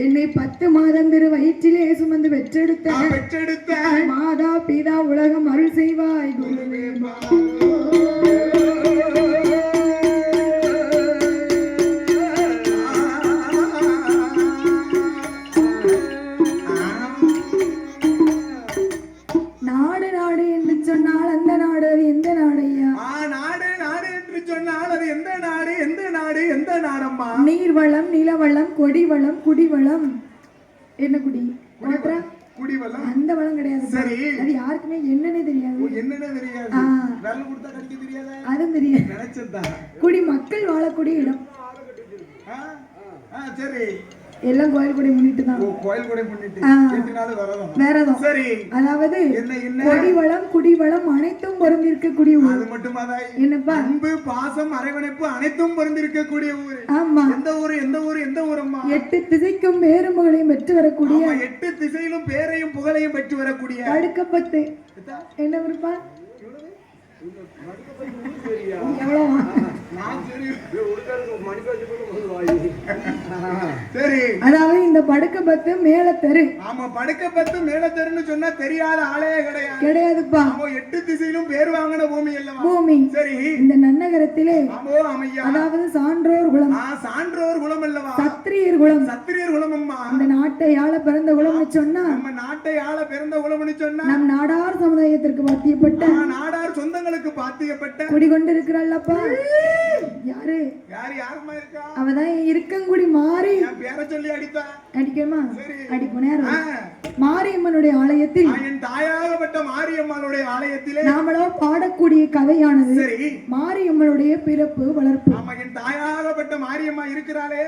என்னை 10 மாதம் திரு வயிற்றிலே சுமந்து பெற்றெடுத்த மாதா பிதா உலகம் அருள் செய்வாய் குருவே. நாடு நாடு என்று சொன்னால் அந்த நாடு எந்த நாடையா? நாடு நாடு என்று சொன்னால் அது எந்த நாடு எந்த நாடு எந்த நாடம்மா? நீர்வளம் நிலவளம் கொடிவளம் குடிவளம். என்ன குடி? குடிவளம். அந்த வளம் கிடையாது. சரி, அது யாருக்குமே என்னன்னே தெரியாது. என்னன்னே தெரியாது. வேலை கொடுத்தா கடிக்க தெரியாதா? அதுவும் தெரியாது. நினைச்சதா? குடி மக்கள் வாழக்கூடிய இடம். சரி, எல்லாம் கோயில் கூட முன்னிட்டு தான். கோயில் கூட முன்னிட்டு ஆ. 8 நாள் விரதம். விரதம். சரி. அதாவது என்ன கொடிவளம் குடிவளம் அனைத்தும் பொருந்திருக்கக்கூடிய ஊர். அது மட்டுமா தாய்? என்னப்பா? அன்பு பாசம் அரவணைப்பு அனைத்தும் பொருந்திருக்கக்கூடிய ஊர். ஆமா. எந்த ஊர் எந்த ஊர் எந்த ஊரம்மா? 8 திசைக்கும் பேரும் புகழையும் பெற்று வரக்கூடிய 8 திசையிலும் பேரையும் புகழையும் பெற்று வரக்கூடிய படுக்கப்பத்து. என்ன விருப்பா? எவ்வளவு? சரி. அதாவது இந்த படுக்கப்பத்து மேல தெரு. ஆமா, படுக்கப்பத்து மேல தெருன்னு சொன்னா தெரியாத ஆளே கிடையாதுப்பா. 8 திசையிலும் பேர் வாங்கின பூமி அல்லவா? பூமி. சரி. இந்த நன்னகரத்திலே அமையா. அதாவது சான்றோர் குலம். சான்றோர் குலம் அல்லவா? சத்திரியர் குலம். சத்திரியர் குலம் அம்மா. அந்த நாட்டை ஆள பிறந்த குலம்னு சொன்னா நம்ம நாட்டை ஆள பிறந்த குலம்னு சொன்னா நம் நாடார் சமுதாயத்திற்கு பாத்தியப்பட்ட நாடார் சொந்தங்களுக்கு பாத்தியப்பட்ட குடிகொண்டு இருக்கிறல்லப்பா. யாரு? யாருமா இருக்கா? அவதான் இருக்கங்குடி மாறி. என் பேரை சொல்லி அடித்தா அடிக்கமா? அடிப்போனேர். மாரியம்மனுடைய ஆலயத்தில் என் தாயாகப்பட்ட மாரியம்மனுடைய ஆலயத்திலே நாமளோ பாடக்கூடிய கதையானது சரி மாரியம்மனுடைய பிறப்பு வளர்ப்பு. ஆமா, என் தாயாகப்பட்ட மாரியம்மா இருக்கிறாளே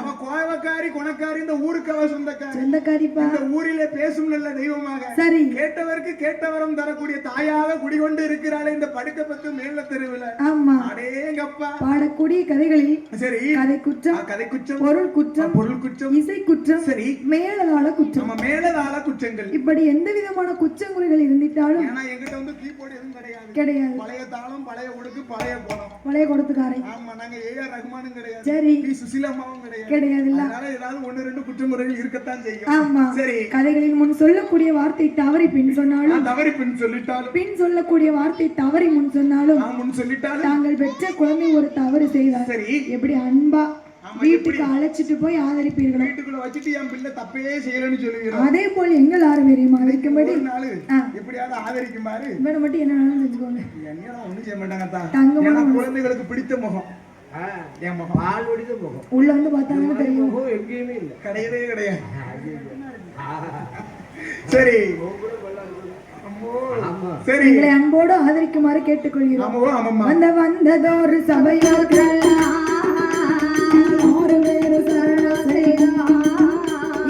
அவ கோவக்காரி குணக்காரி, இந்த ஊருக்கு அவ சொந்தக்காரிப்பா. இந்த ஊரிலே பேசும் நல்ல தெய்வமாக சரி கேட்டவருக்கு கேட்டவரம் தரக்கூடிய தாயாக குடிகொண்டு இருக்கிறாளே இந்த படுக்கப்பத்து மேல தெருவில். ஆமா, அடேங்கப்பா. பாடக்கூடிய கதைகளில் சரி கதை குற்றம், பொருள் குற்றம், இசை குற்றம், சரி மேலதாள குற்றம், நம்ம மேலதாள குற்றங்கள், இப்படி எந்த விதமான குற்றங்குறைகள் இருந்திட்டாலும் ஏன்னா எங்கிட்ட வந்து கீபோர்டு எதுவும் கிடையாது. பழைய தாளம், பழைய உடுக்கு, பழைய போலம், பழைய கொடுத்துக்காரை. ஆமா, நாங்க ஏஆர் ரஹ்மானும் கிடையாது, சரி பி சுசிலாமாவும் கிடையாது. அதனால ஏதாவது 1-2 குற்றமுறைகள் இருக்கத்தான் செய்யும். ஆமா, சரி. கதைகளில் முன் சொல்லக்கூடிய வார்த்தை தவறி பின் சொன்னாலும், தவறி பின் சொல்லிட்டாலும், பின் சொல்லக்கூடிய வார்த்தை தவறி முன் சொன்னாலும், முன் சொல்லிட்டாலும், தாங்கள் பெற்ற குழந்தை ஒரு தவறு செய்தார், சரி எப்படி அன்பா வீட்டுக்கு அழைச்சிட்டு போய் ஆதரிப்பீர்களோ, வீட்டுக்குள்ள வச்சுட்டு என் பிள்ளை தப்பே செய்யலன்னு சொல்லுவீங்க, அதே போல் எங்கள் ஆரோக்கியமா வைக்கும்படி இப்படியாவது ஆதரிக்குமாறு இவனை மட்டும் என்ன செஞ்சுக்கோங்க. என்ன ஒண்ணும் செய்ய மாட்டாங்க. குழந்தைகளுக்கு பிடித்த முகம் என் முகம், ஆள் ஒடித்த முகம், உள்ள வந்து பார்த்தாங்க தெரியும், எங்கேயுமே இல்லை, கிடையவே கிடையாது. சரி சரி, எங்களை அன்போடு ஆதரிக்குமாறு கேட்டுக்கொள்கிறோம். வந்ததோரு சபையோர்கள்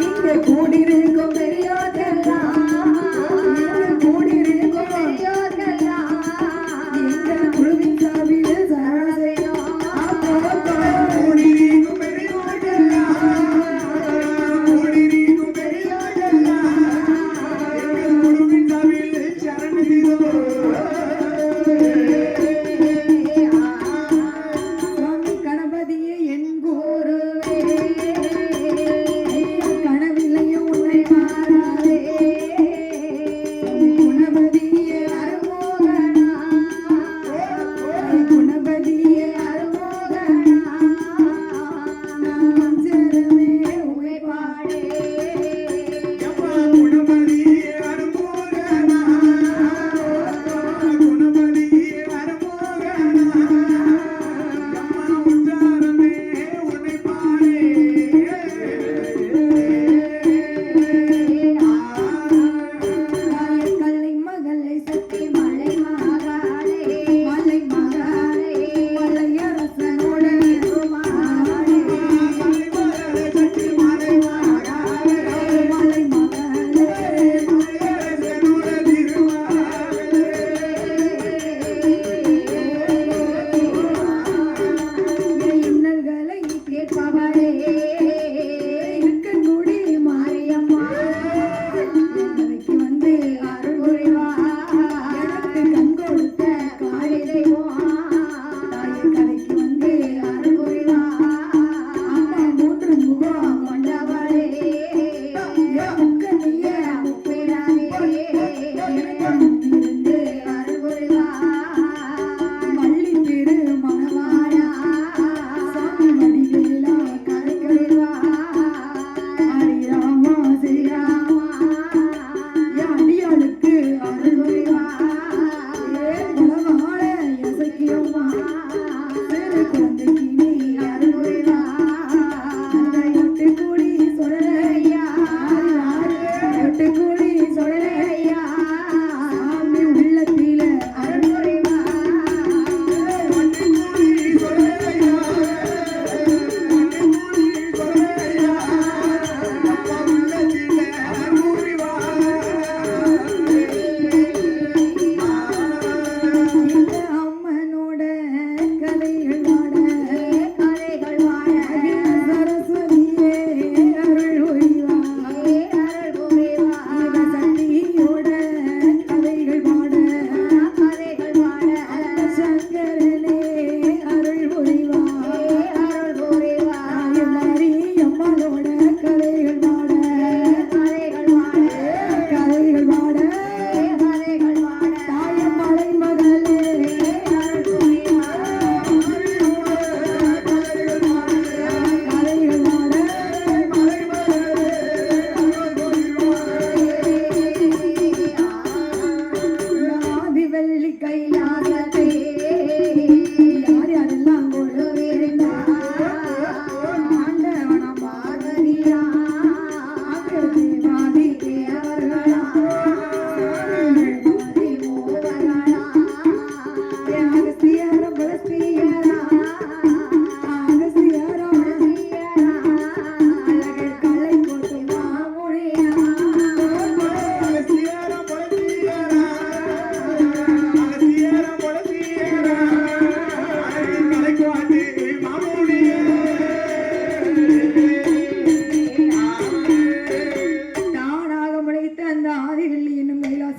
இங்கே கூடியிருக்கும் பெரியோர்கள், எங்கள் குழுவின் சார்பில் சரண செய்யும்.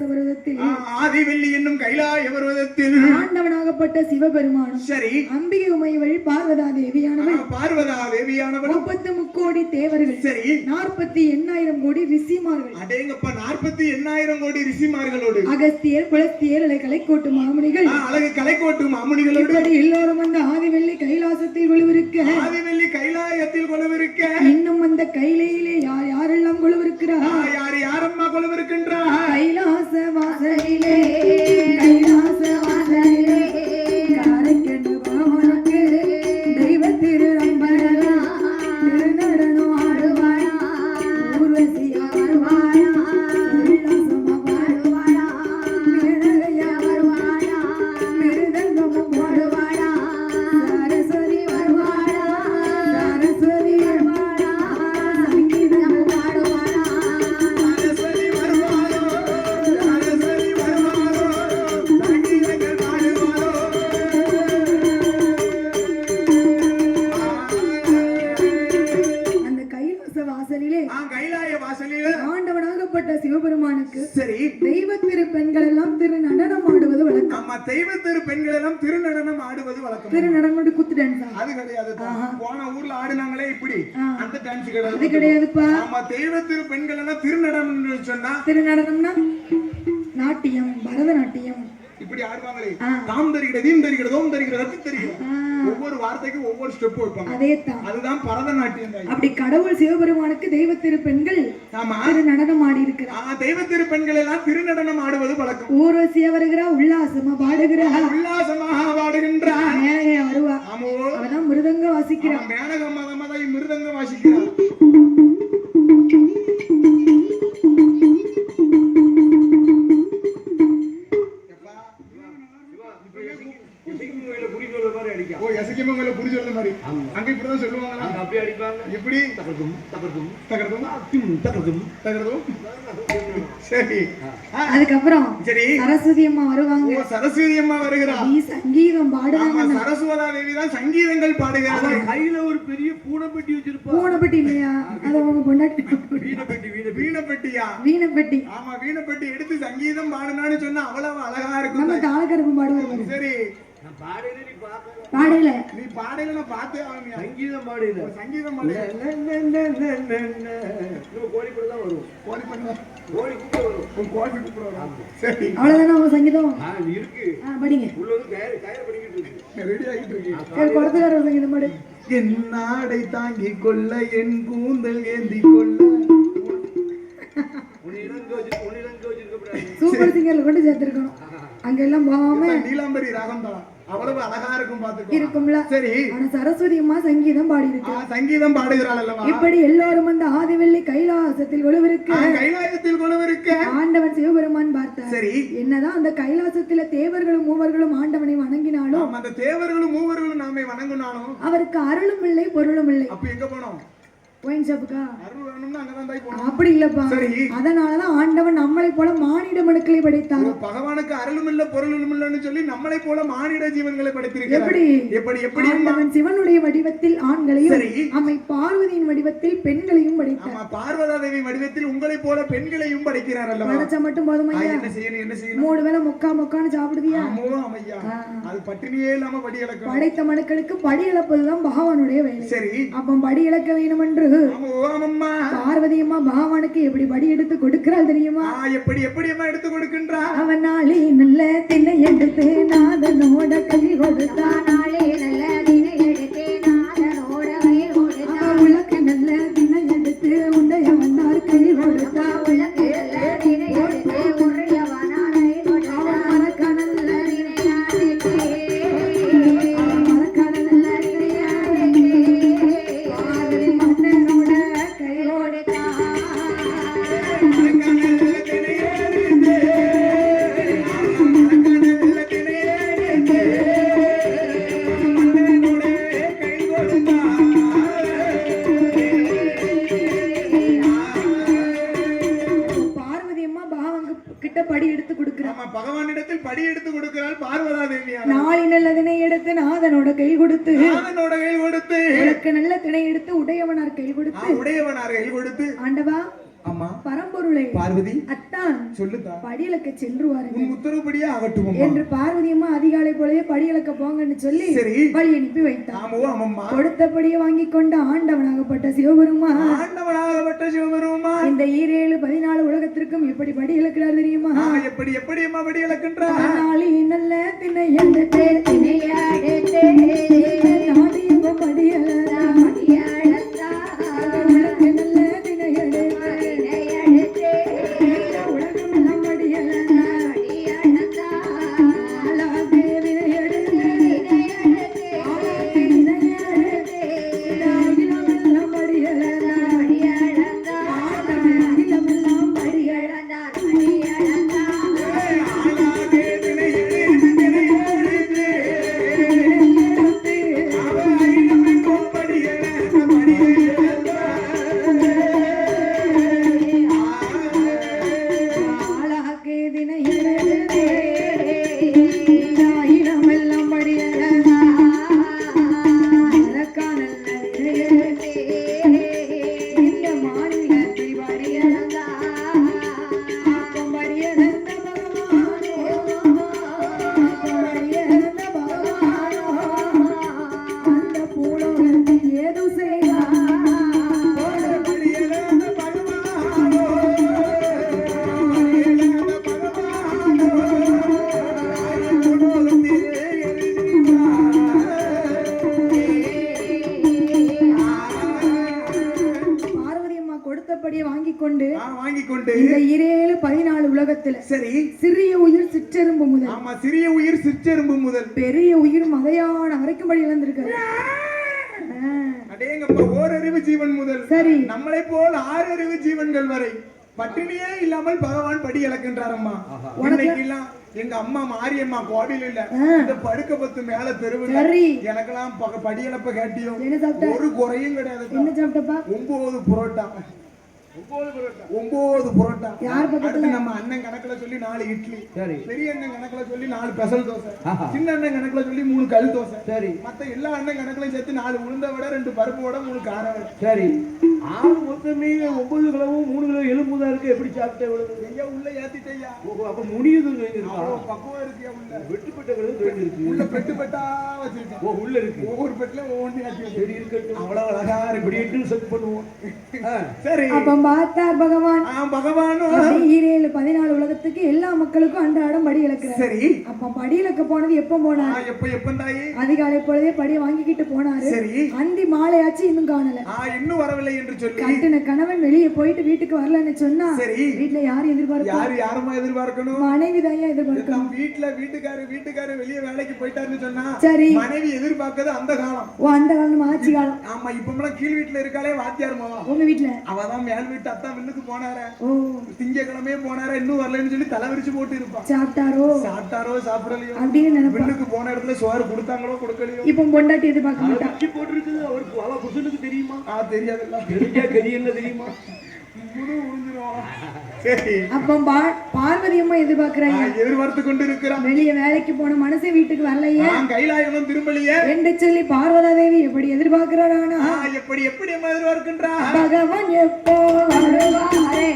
பர்வதத்தில் ஆதிவெள்ளி என்னும் கைலாய பர்வதத்தில் ஆண்டவனாகப்பட்ட சிவபெருமானும் சரி அம்பிகை உமையவள் பார்வதா தேவியானவள் 30 கோடி தேவர்கள் சரி 48,000 கோடி ரிஷிமார்கள் அடேங்கப்பா 48,000 கோடி ரிஷிமார்களோடு அகஸ்தியர் புலஸ்தியர் கலைக்கோட்டு மாமுனிகள் அழகு கலைக்கோட்டு மாமுனிகளோடு எல்லோரும் அந்த ஆதிவெள்ளி கைலாசத்தில் கொலுவிருக்க ஆதிவெள்ளி கைலாயத்தில் கொலுவிருக்க இன்னும் அந்த கைலையிலே யாரெல்லாம் கொலுவிருக்கிறார் யாரம்மா கொலுவிருக்கின்றா கைலாச வாசலிலே கைலாச வாசலிலே காரைக்கண்டு பாவனுக்கு தெய்வ திருநம்பரா திருநடனம் ஆடுவாயா ஊர்வசியா வருவாயா உல்லாசமா பாடுவாயா மேனகையா வருவாயா மிருதங்கமும் பாடுவாயா சரஸ்வதி வருவாயா சரஸ்வதி வருவாயா சங்கீதமும் பாடுவாயா சரஸ்வதி வருவாரோ சரஸ்வதி வருவாரோ சங்கீதங்கள் பாடுவாரோ அந்த கைலாச வாசலிலே கைலாய வாசலிலே ஆண்டவனாகப்பட்ட சிவபெருமானுக்கு சரி தெய்வ திரு பெண்கள் எல்லாம் திரு நடனம் ஆடுவது வழக்கம். ஆமா தெய்வ திரு பெண்கள் எல்லாம் திருநடனம் ஆடுவது வழக்கம். திரு நடனம் குத்து டான்ஸ் அது கிடையாது. போன ஊர்ல ஆடுனாங்களே இப்படி அந்த டான்ஸ் கிடையாது. அது கிடையாதுப்பா. ஆமா தெய்வ திரு பெண்கள் எல்லாம் திருநடனம் சொன்னா திரு நடனம்னா நாட்டியம் பரதநாட்டியம் இப்படி ஆடுவாங்களே. தாம் தரிகிற தீம் தரிகிற தோம் தரிகிற ரத்தி தரிகிற ஒவ்வொரு வார்த்தைக்கும் ஒவ்வொரு ஸ்டெப் வைப்பாங்க. அதேதான் அதுதான் பரதநாட்டியம். அப்படி கடவுள் சிவபெருமானுக்கு தெய்வ திரு பெண்கள் திரு நடனம் ஆடி இருக்கிறார். தெய்வ திரு பெண்கள் எல்லாம் திருநடனம் ஆடுவது வழக்கம். ஊர்வசியா வருகிறா உல்லாசமா பாடுகிறா உல்லாசமாக பாடுகின்றார். மேனகையா வருவா அவதான் மிருதங்க வாசிக்கிறான். மேனக மதமதை மிருதங்க வாசிக்கிறார். அதுக்கப்புறம் சரஸ்வதி அம்மா வருவாங்க. சரஸ்வதி அம்மா வருகிறார். சங்கீதம் பாடுறாங்க. சரஸ்வதா தேவி தான் சங்கீதங்கள் பாடுகிறார். கையில ஒரு பெரிய பூனைப்பெட்டி வச்சிருப்பா. பூனைப்பெட்டி இல்லையா? அது அவங்க பொண்டாட்டி. வீணப்பெட்டியா? வீணப்பெட்டி. ஆமா வீணப்பெட்டி எடுத்து சங்கீதம் பாடுனான்னு சொன்னா அவ்வளவு அழகா இருக்கும். நம்ம தாளகருப்பு பாடுவாங்க. சரி பாடல நீ பாடல நான் பார்த்தே ஆவீங்க. சங்கீதம் பாடல சங்கீதம் பாடல கோழி கூட தான் வரும். கோழி பண்ணா கோழி கூட வரும். கோழி கூட வரும். சரி அவ்வளவுதானா உங்க சங்கீதம்? இருக்கு. படிங்க. உள்ளது கயிறு படிக்கிட்டு இருக்கு. ரெடி ஆகிட்டு இருக்கு. சரி கொடுத்துற சங்கீதம் பாடு. என் நாடை தாங்கி கொள்ள என் கூந்தல் ஏந்தி கொள்ள சூப்பர் சிங்கர்ல கொண்டு சேர்த்திருக்கணும். அங்க எல்லாம் போகாம நீலாம்பரி ராகம் தான் அவ்வளவு அழகா இருக்கும் பாத்துக்கோ. இருக்கும்ல. சரி ஆனா சரஸ்வதி அம்மா சங்கீதம் பாடி இருக்கு. சங்கீதம் பாடுகிறாள் அல்லவா? இப்படி எல்லாரும் அந்த ஆதிவெள்ளி கைலாசத்தில் கொலுவிருக்க கைலாயத்தில் கொலுவிருக்க ஆண்டவன் சிவபெருமான் பார்த்தார். சரி என்னதான் அந்த கைலாசத்துல தேவர்களும் மூவர்களும் ஆண்டவனை வணங்கினாலும் அந்த தேவர்களும் மூவர்களும் நாமே வணங்கினாலும் அவருக்கு அருளும் இல்லை பொருளும் இல்லை. அப்ப எங்க போனோம்? அப்படி இல்லப்பா. அதனாலதான் ஆண்டவன் நம்மளை போல மானிட மனுக்களை படைத்தார். பகவானுக்கு அருளும் இல்ல பொருளும் இல்லன்னு சொல்லி நம்மளை போல மானிட ஜீவன்களை படைத்திருக்கிறார். எப்படி எப்படி எப்படி ஆண்டவன் சிவனுடைய வடிவத்தில் ஆண்களையும் அம்மை பார்வதியின் வடிவத்தில் பெண்களையும் படைத்தார். பார்வதா தேவி வடிவத்தில் உங்களை போல பெண்களையும் படைக்கிறார் அல்லவா? படைச்சா மட்டும் போதுமா? என்ன செய்யணும் என்ன செய்யணும்? 3 வேளை முக்கான்னு சாப்பிடுதியா? அது பட்டினியே இல்லாம படி இழக்க படைத்த மனுக்களுக்கு படி இழப்பதுதான் பகவானுடைய வேலை. சரி அப்ப படி இழக்க வேணும் என்று பார்வதி அம்மா பகவானுக்கு எப்படி படி எடுத்து கொடுக்கிறாள் தெரியுமா? எப்படி எப்படி அம்மா எடுத்து கொடுக்கின்றா? அவன் நாளே நல்ல திணை எடுத்து நாதனோட கை கொடுத்தா. நாளே நல்ல திணை எடுத்து நாதனோட கை கொடுத்தா. உலக்கு நல்ல திணை எடுத்து உடைய வந்தார் கை கொடுத்தா. உலக்கு நல்ல திணை எடுத்து உடைய வந்தார் கை கொடுத்தா. மறக்க நல்ல பகவானிடத்தில் படி எடுத்து கொடுக்கிறாள் பார்வதா தேவி. நாளை நல்ல திணை எடுத்து நாதனோட கை கொடுத்து நாதனோட கை கொடுத்து உனக்கு நல்ல திணை எடுத்து உடையவனார் கை கொடுத்து உடையவனார் கை கொடுத்து ஆண்டவா ஆமா பரம்பொருளை பார்வதி அத்தான் சொல்லுதா படியலக்க சென்றுவாருங்க உன் உத்தரவுப்படியே ஆகட்டும் என்று பார்வதியம்மா அதிகாலை போலவே படியலக்க போங்கன்னு சொல்லி சரி வழி அனுப்பி வைத்தார். ஆமோ ஆமம்மா கொடுத்தபடியே வாங்கி கொண்ட ஆண்டவனாகப்பட்ட சிவபெருமா ஆண்டவனாகப்பட்ட சிவபெருமா இந்த 7-14 உலகத்திற்கும் எப்படி படி இழக்கிறார் தெரியுமா? எப்படி எப்படி அம்மா படி இழக்கின்றா நாளி நல்ல திணை எடுத்தே திணையாடத்தே நாடியும் படி இழந்தா படியாடத்தா உலக நல்ல திணை எடுத்தே திணையாடத்தே உலகம் எல்லாம் படி இழந்தா படியாடத்தா ஆளாதே திணை எடுத்தே திணையாடத்தே ஆளாதே திணையாடத்தே நாகிலம் எல்லாம் படி இழந்தா படியாடத்தா நாகிலம் எல்லாம் படி இழந்தா படியாடத்தா இந்த 7-14 உலகத்துல சரி சிறிய உயிர் சிற்றெரும்பு முதல் ஆமா சிறிய உயிர் சிற்றெரும்பு முதல் பெரிய உயிர் மதையான வரைக்கும் படி இழந்திருக்காரு. அடேங்கப்பா ஓரறிவு ஜீவன் முதல் சரி நம்மளை போல் 6 அறிவு ஜீவன்கள் வரை பட்டினியே இல்லாமல் பகவான் படி இழக்கின்றாரம்மா. இன்னைக்கெல்லாம் எங்க அம்மா மாரியம்மா கோவில் இல்ல இந்த படுக்க பத்து மேல தெருவுல எனக்கெல்லாம் படி இழப்ப கேட்டியும் ஒரு குறையும் கிடையாது. என்ன சாப்பிட்டப்பா? 9 புரோட்டா 9 புரோட்டா. நம்ம அண்ணன் கணக்குல சொல்லி 4 இட்லி, பெரிய அண்ணன் கணக்குல சொல்லி 4 பெசல் தோசை, சின்ன அண்ணன் கணக்குல சொல்லி 3 கல் தோசை, சரி மத்த எல்லா அண்ணன் கணக்குலயும் சேர்த்து 4 உளுந்த வடை 2 பருப்பு வடை 3 கார வடை. சரி 6 மொத்தமே 9 கிலோவும் 3 கிலோ எலும்புதா இருக்கு. எப்படி சாப்பிட்டே இவ்வளவு ஐயா உள்ள ஏத்திட்டேயா? அப்ப முடியுது பக்குவம் இருக்கு. உள்ள வெட்டுப்பட்ட இருக்கு, உள்ள பெட்டுப்பட்டா வச்சிருக்கேன். உள்ள இருக்கு ஒவ்வொரு பெட்ல ஒவ்வொன்று ஏத்தி சரி இருக்கட்டும். அவ்வளவு அழகா இப்படி செக் பண்ணுவோம். சரி பார்த்தார் பகவான். பகவானும் 7-14 உலகத்துக்கு எல்லா மக்களுக்கும் அன்றாடம் படி இழக்கிறார். சரி அப்ப படி இழக்க போனது எப்ப போனார்? எப்ப தாயி? அதிகாலை பொழுதே படி வாங்கிக்கிட்டு போனாரு. சரி அந்தி மாலையாச்சு இன்னும் காணல. இன்னும் வரவில்லை என்று சொல்லி கட்டின கணவன் வெளியே போயிட்டு வீட்டுக்கு வரலன்னு சொன்னா சரி வீட்டுல யாரும் எதிர்பார்க்க யாருமா எதிர்பார்க்கணும்? மனைவி தான் எதிர்பார்க்கணும். வீட்டுக்காரு வெளியே வேலைக்கு போயிட்டாருன்னு சொன்னா சரி மனைவி எதிர்பார்க்கறது அந்த காலம். அந்த காலம் ஆட்சி காலம். ஆமா இப்ப கீழ் வீட்டுல இருக்காளே வாத்தியார் மாவா உங்க வீட்டுல அவதான் மேல் வீட்டு அத்தா விண்ணுக்கு போனாரு. திங்கக்கிழமையே போனாரு இன்னும் வரலன்னு சொல்லி தலைவிரிச்சு போட்டு இருப்பான். சாப்பிட்டாரோ சாப்பிடலையோ அப்படின்னு விண்ணுக்கு போன இடத்துல சோறு கொடுத்தாங்களோ கொடுக்கலையோ. இப்ப பொண்டாட்டி எதிர்பார்க்க மாட்டான். போட்டுருக்குது அவருக்கு அவ புருஷனுக்கு தெரியுமா? தெரியாதுல்ல. என்ன தெரியுமா? அப்ப பார்வதி அம்மா எதிர்பார்த்து கொண்டு இருக்கிறான். வெளியே வேலைக்கு போன மனசே வீட்டுக்கு வரலையே, கைலாயம் திரும்பலையே என்று சொல்லி பார்வதா தேவி எப்படி எதிர்பார்க்கிறானா? எப்படி எப்படி அம்மா எதிர்பார்க்கின்றா? பகவான் எப்போ வருவாரே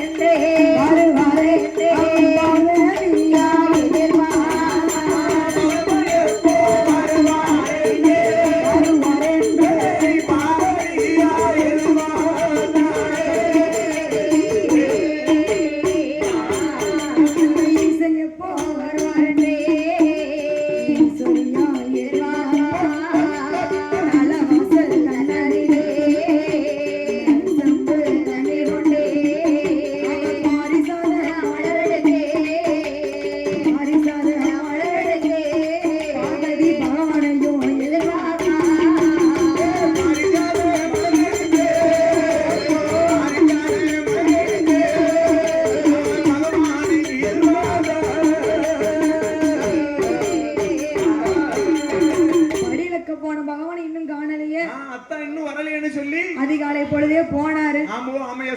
அதிகாலை பொழுதே போனாரு.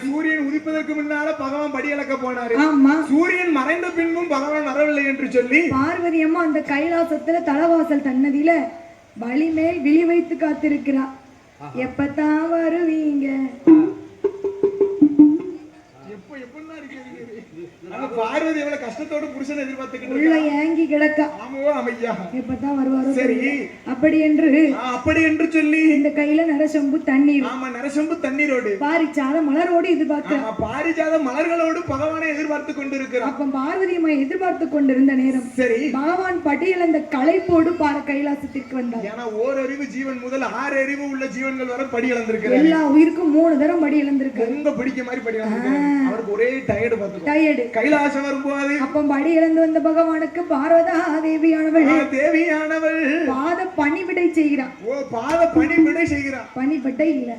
சூரியன் உதிப்பதற்கு முன்னால பகவான் படி இழக்க போனாரு. ஆமா சூரியன் மறைந்த பின்பும் பகவான் வரவில்லை என்று சொல்லி பார்வதி அம்மா அந்த கைலாசத்துல தலவாசல் தன்னதியில வழிமேல் விழி வைத்து காத்திருக்கிறார். எப்பத்தான் வருவீங்க எப்படிலாம் இருக்கீங்க அந்த பார்வதி எவ்வளவு கஷ்டத்தோட புருஷனை எதிர்பார்த்துக்கிட்டு உள்ள ஏங்கி கிடக்கா. ஆமாவோ அமையா எப்பதான் வருவாரோ. சரி அப்படி என்று சொல்லி இந்த கையில நரசொம்பு தண்ணீர். ஆமா நரசொம்பு தண்ணீரோடு பாரிஜாத மலரோடு எதிர்பார்க்க. பாரிஜாத மலர்களோடு பகவானை எதிர்பார்த்து கொண்டிருக்கிறார். அப்ப பார்வதி அம்மா எதிர்பார்த்து கொண்டிருந்த நேரம் சரி பகவான் பட்டியல் அந்த களைப்போடு கைலாசத்திற்கு வந்தார். ஏன்னா ஓரறிவு ஜீவன் முதல் 6 அறிவு உள்ள ஜீவன்கள் வரை படி இழந்திருக்கிறார். எல்லா உயிருக்கும் 3 தரம் படி இழந்திருக்கு. ரொம்ப பிடிக்க மாதிரி படி இழந்திருக்காரு. அவருக்கு ஒரே டயர்டு பார்த்துக்கோ. டயர்டு. கைலாசம் வரும்போது அப்ப படி இழந்து வந்த பகவானுக்கு பார்வதா தேவியானவள் பாத பணிவிடை செய்கிறார். ஓ பாத பணிவிடை செய்கிறார். பணிவிடை இல்ல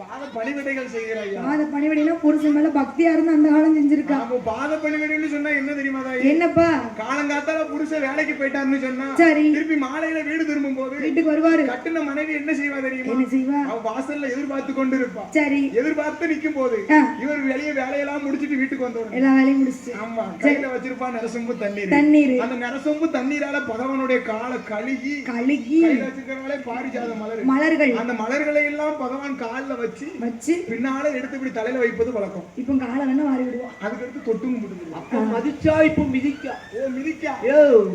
பாத பணிவிடைகள் செய்கிறார். பாத பணிவிடைனா புருஷன் மேல பக்தியா இருந்து அந்த காலம் செஞ்சிருக்கா. அப்ப பாத பணிவிடைன்னு சொன்னா என்ன தெரியுமா? என்னப்பா காலங்காத்தால புருஷன் வேலைக்கு போயிட்டாருன்னு சொன்னா சரி திருப்பி மாலையில வீடு திரும்பும் போது வீட்டுக்கு வருவாரு. கட்டின மனைவி என்ன செய்வா தெரியுமா? என்ன செய்வா? அவ வாசல்ல எதிர்பார்த்து கொண்டு இருப்பா. சரி எதிர்பார்த்து நிக்கும் போது இவர் வெளியே வேலையெல்லாம் முடிச்சிட்டு வீட்டுக்கு வந்தோம். எல்லா வேலையும் முடிச்சிட்டு ஆமா கையில வச்சிருப்பா நரசொம்பு தண்ணீர். அந்த நரசொம்பு தண்ணீரால பகவானுடைய காலை கழுகி கையில வச்சிருக்கிறவங்களே பாரிஜாத மலர்கள். அந்த மலர்களை எல்லாம் பகவான் கால்ல வச்சு பின்னால எடுத்து இப்படி தலையில வைப்பது வழக்கம். இப்போ காலை வேணா மாறி விடுவோம். அதுக்கு அடுத்து தொட்டும் போடுது. அப்ப மதிச்சா இப்போ மிதிக்கா. ஓ மிதிக்கா.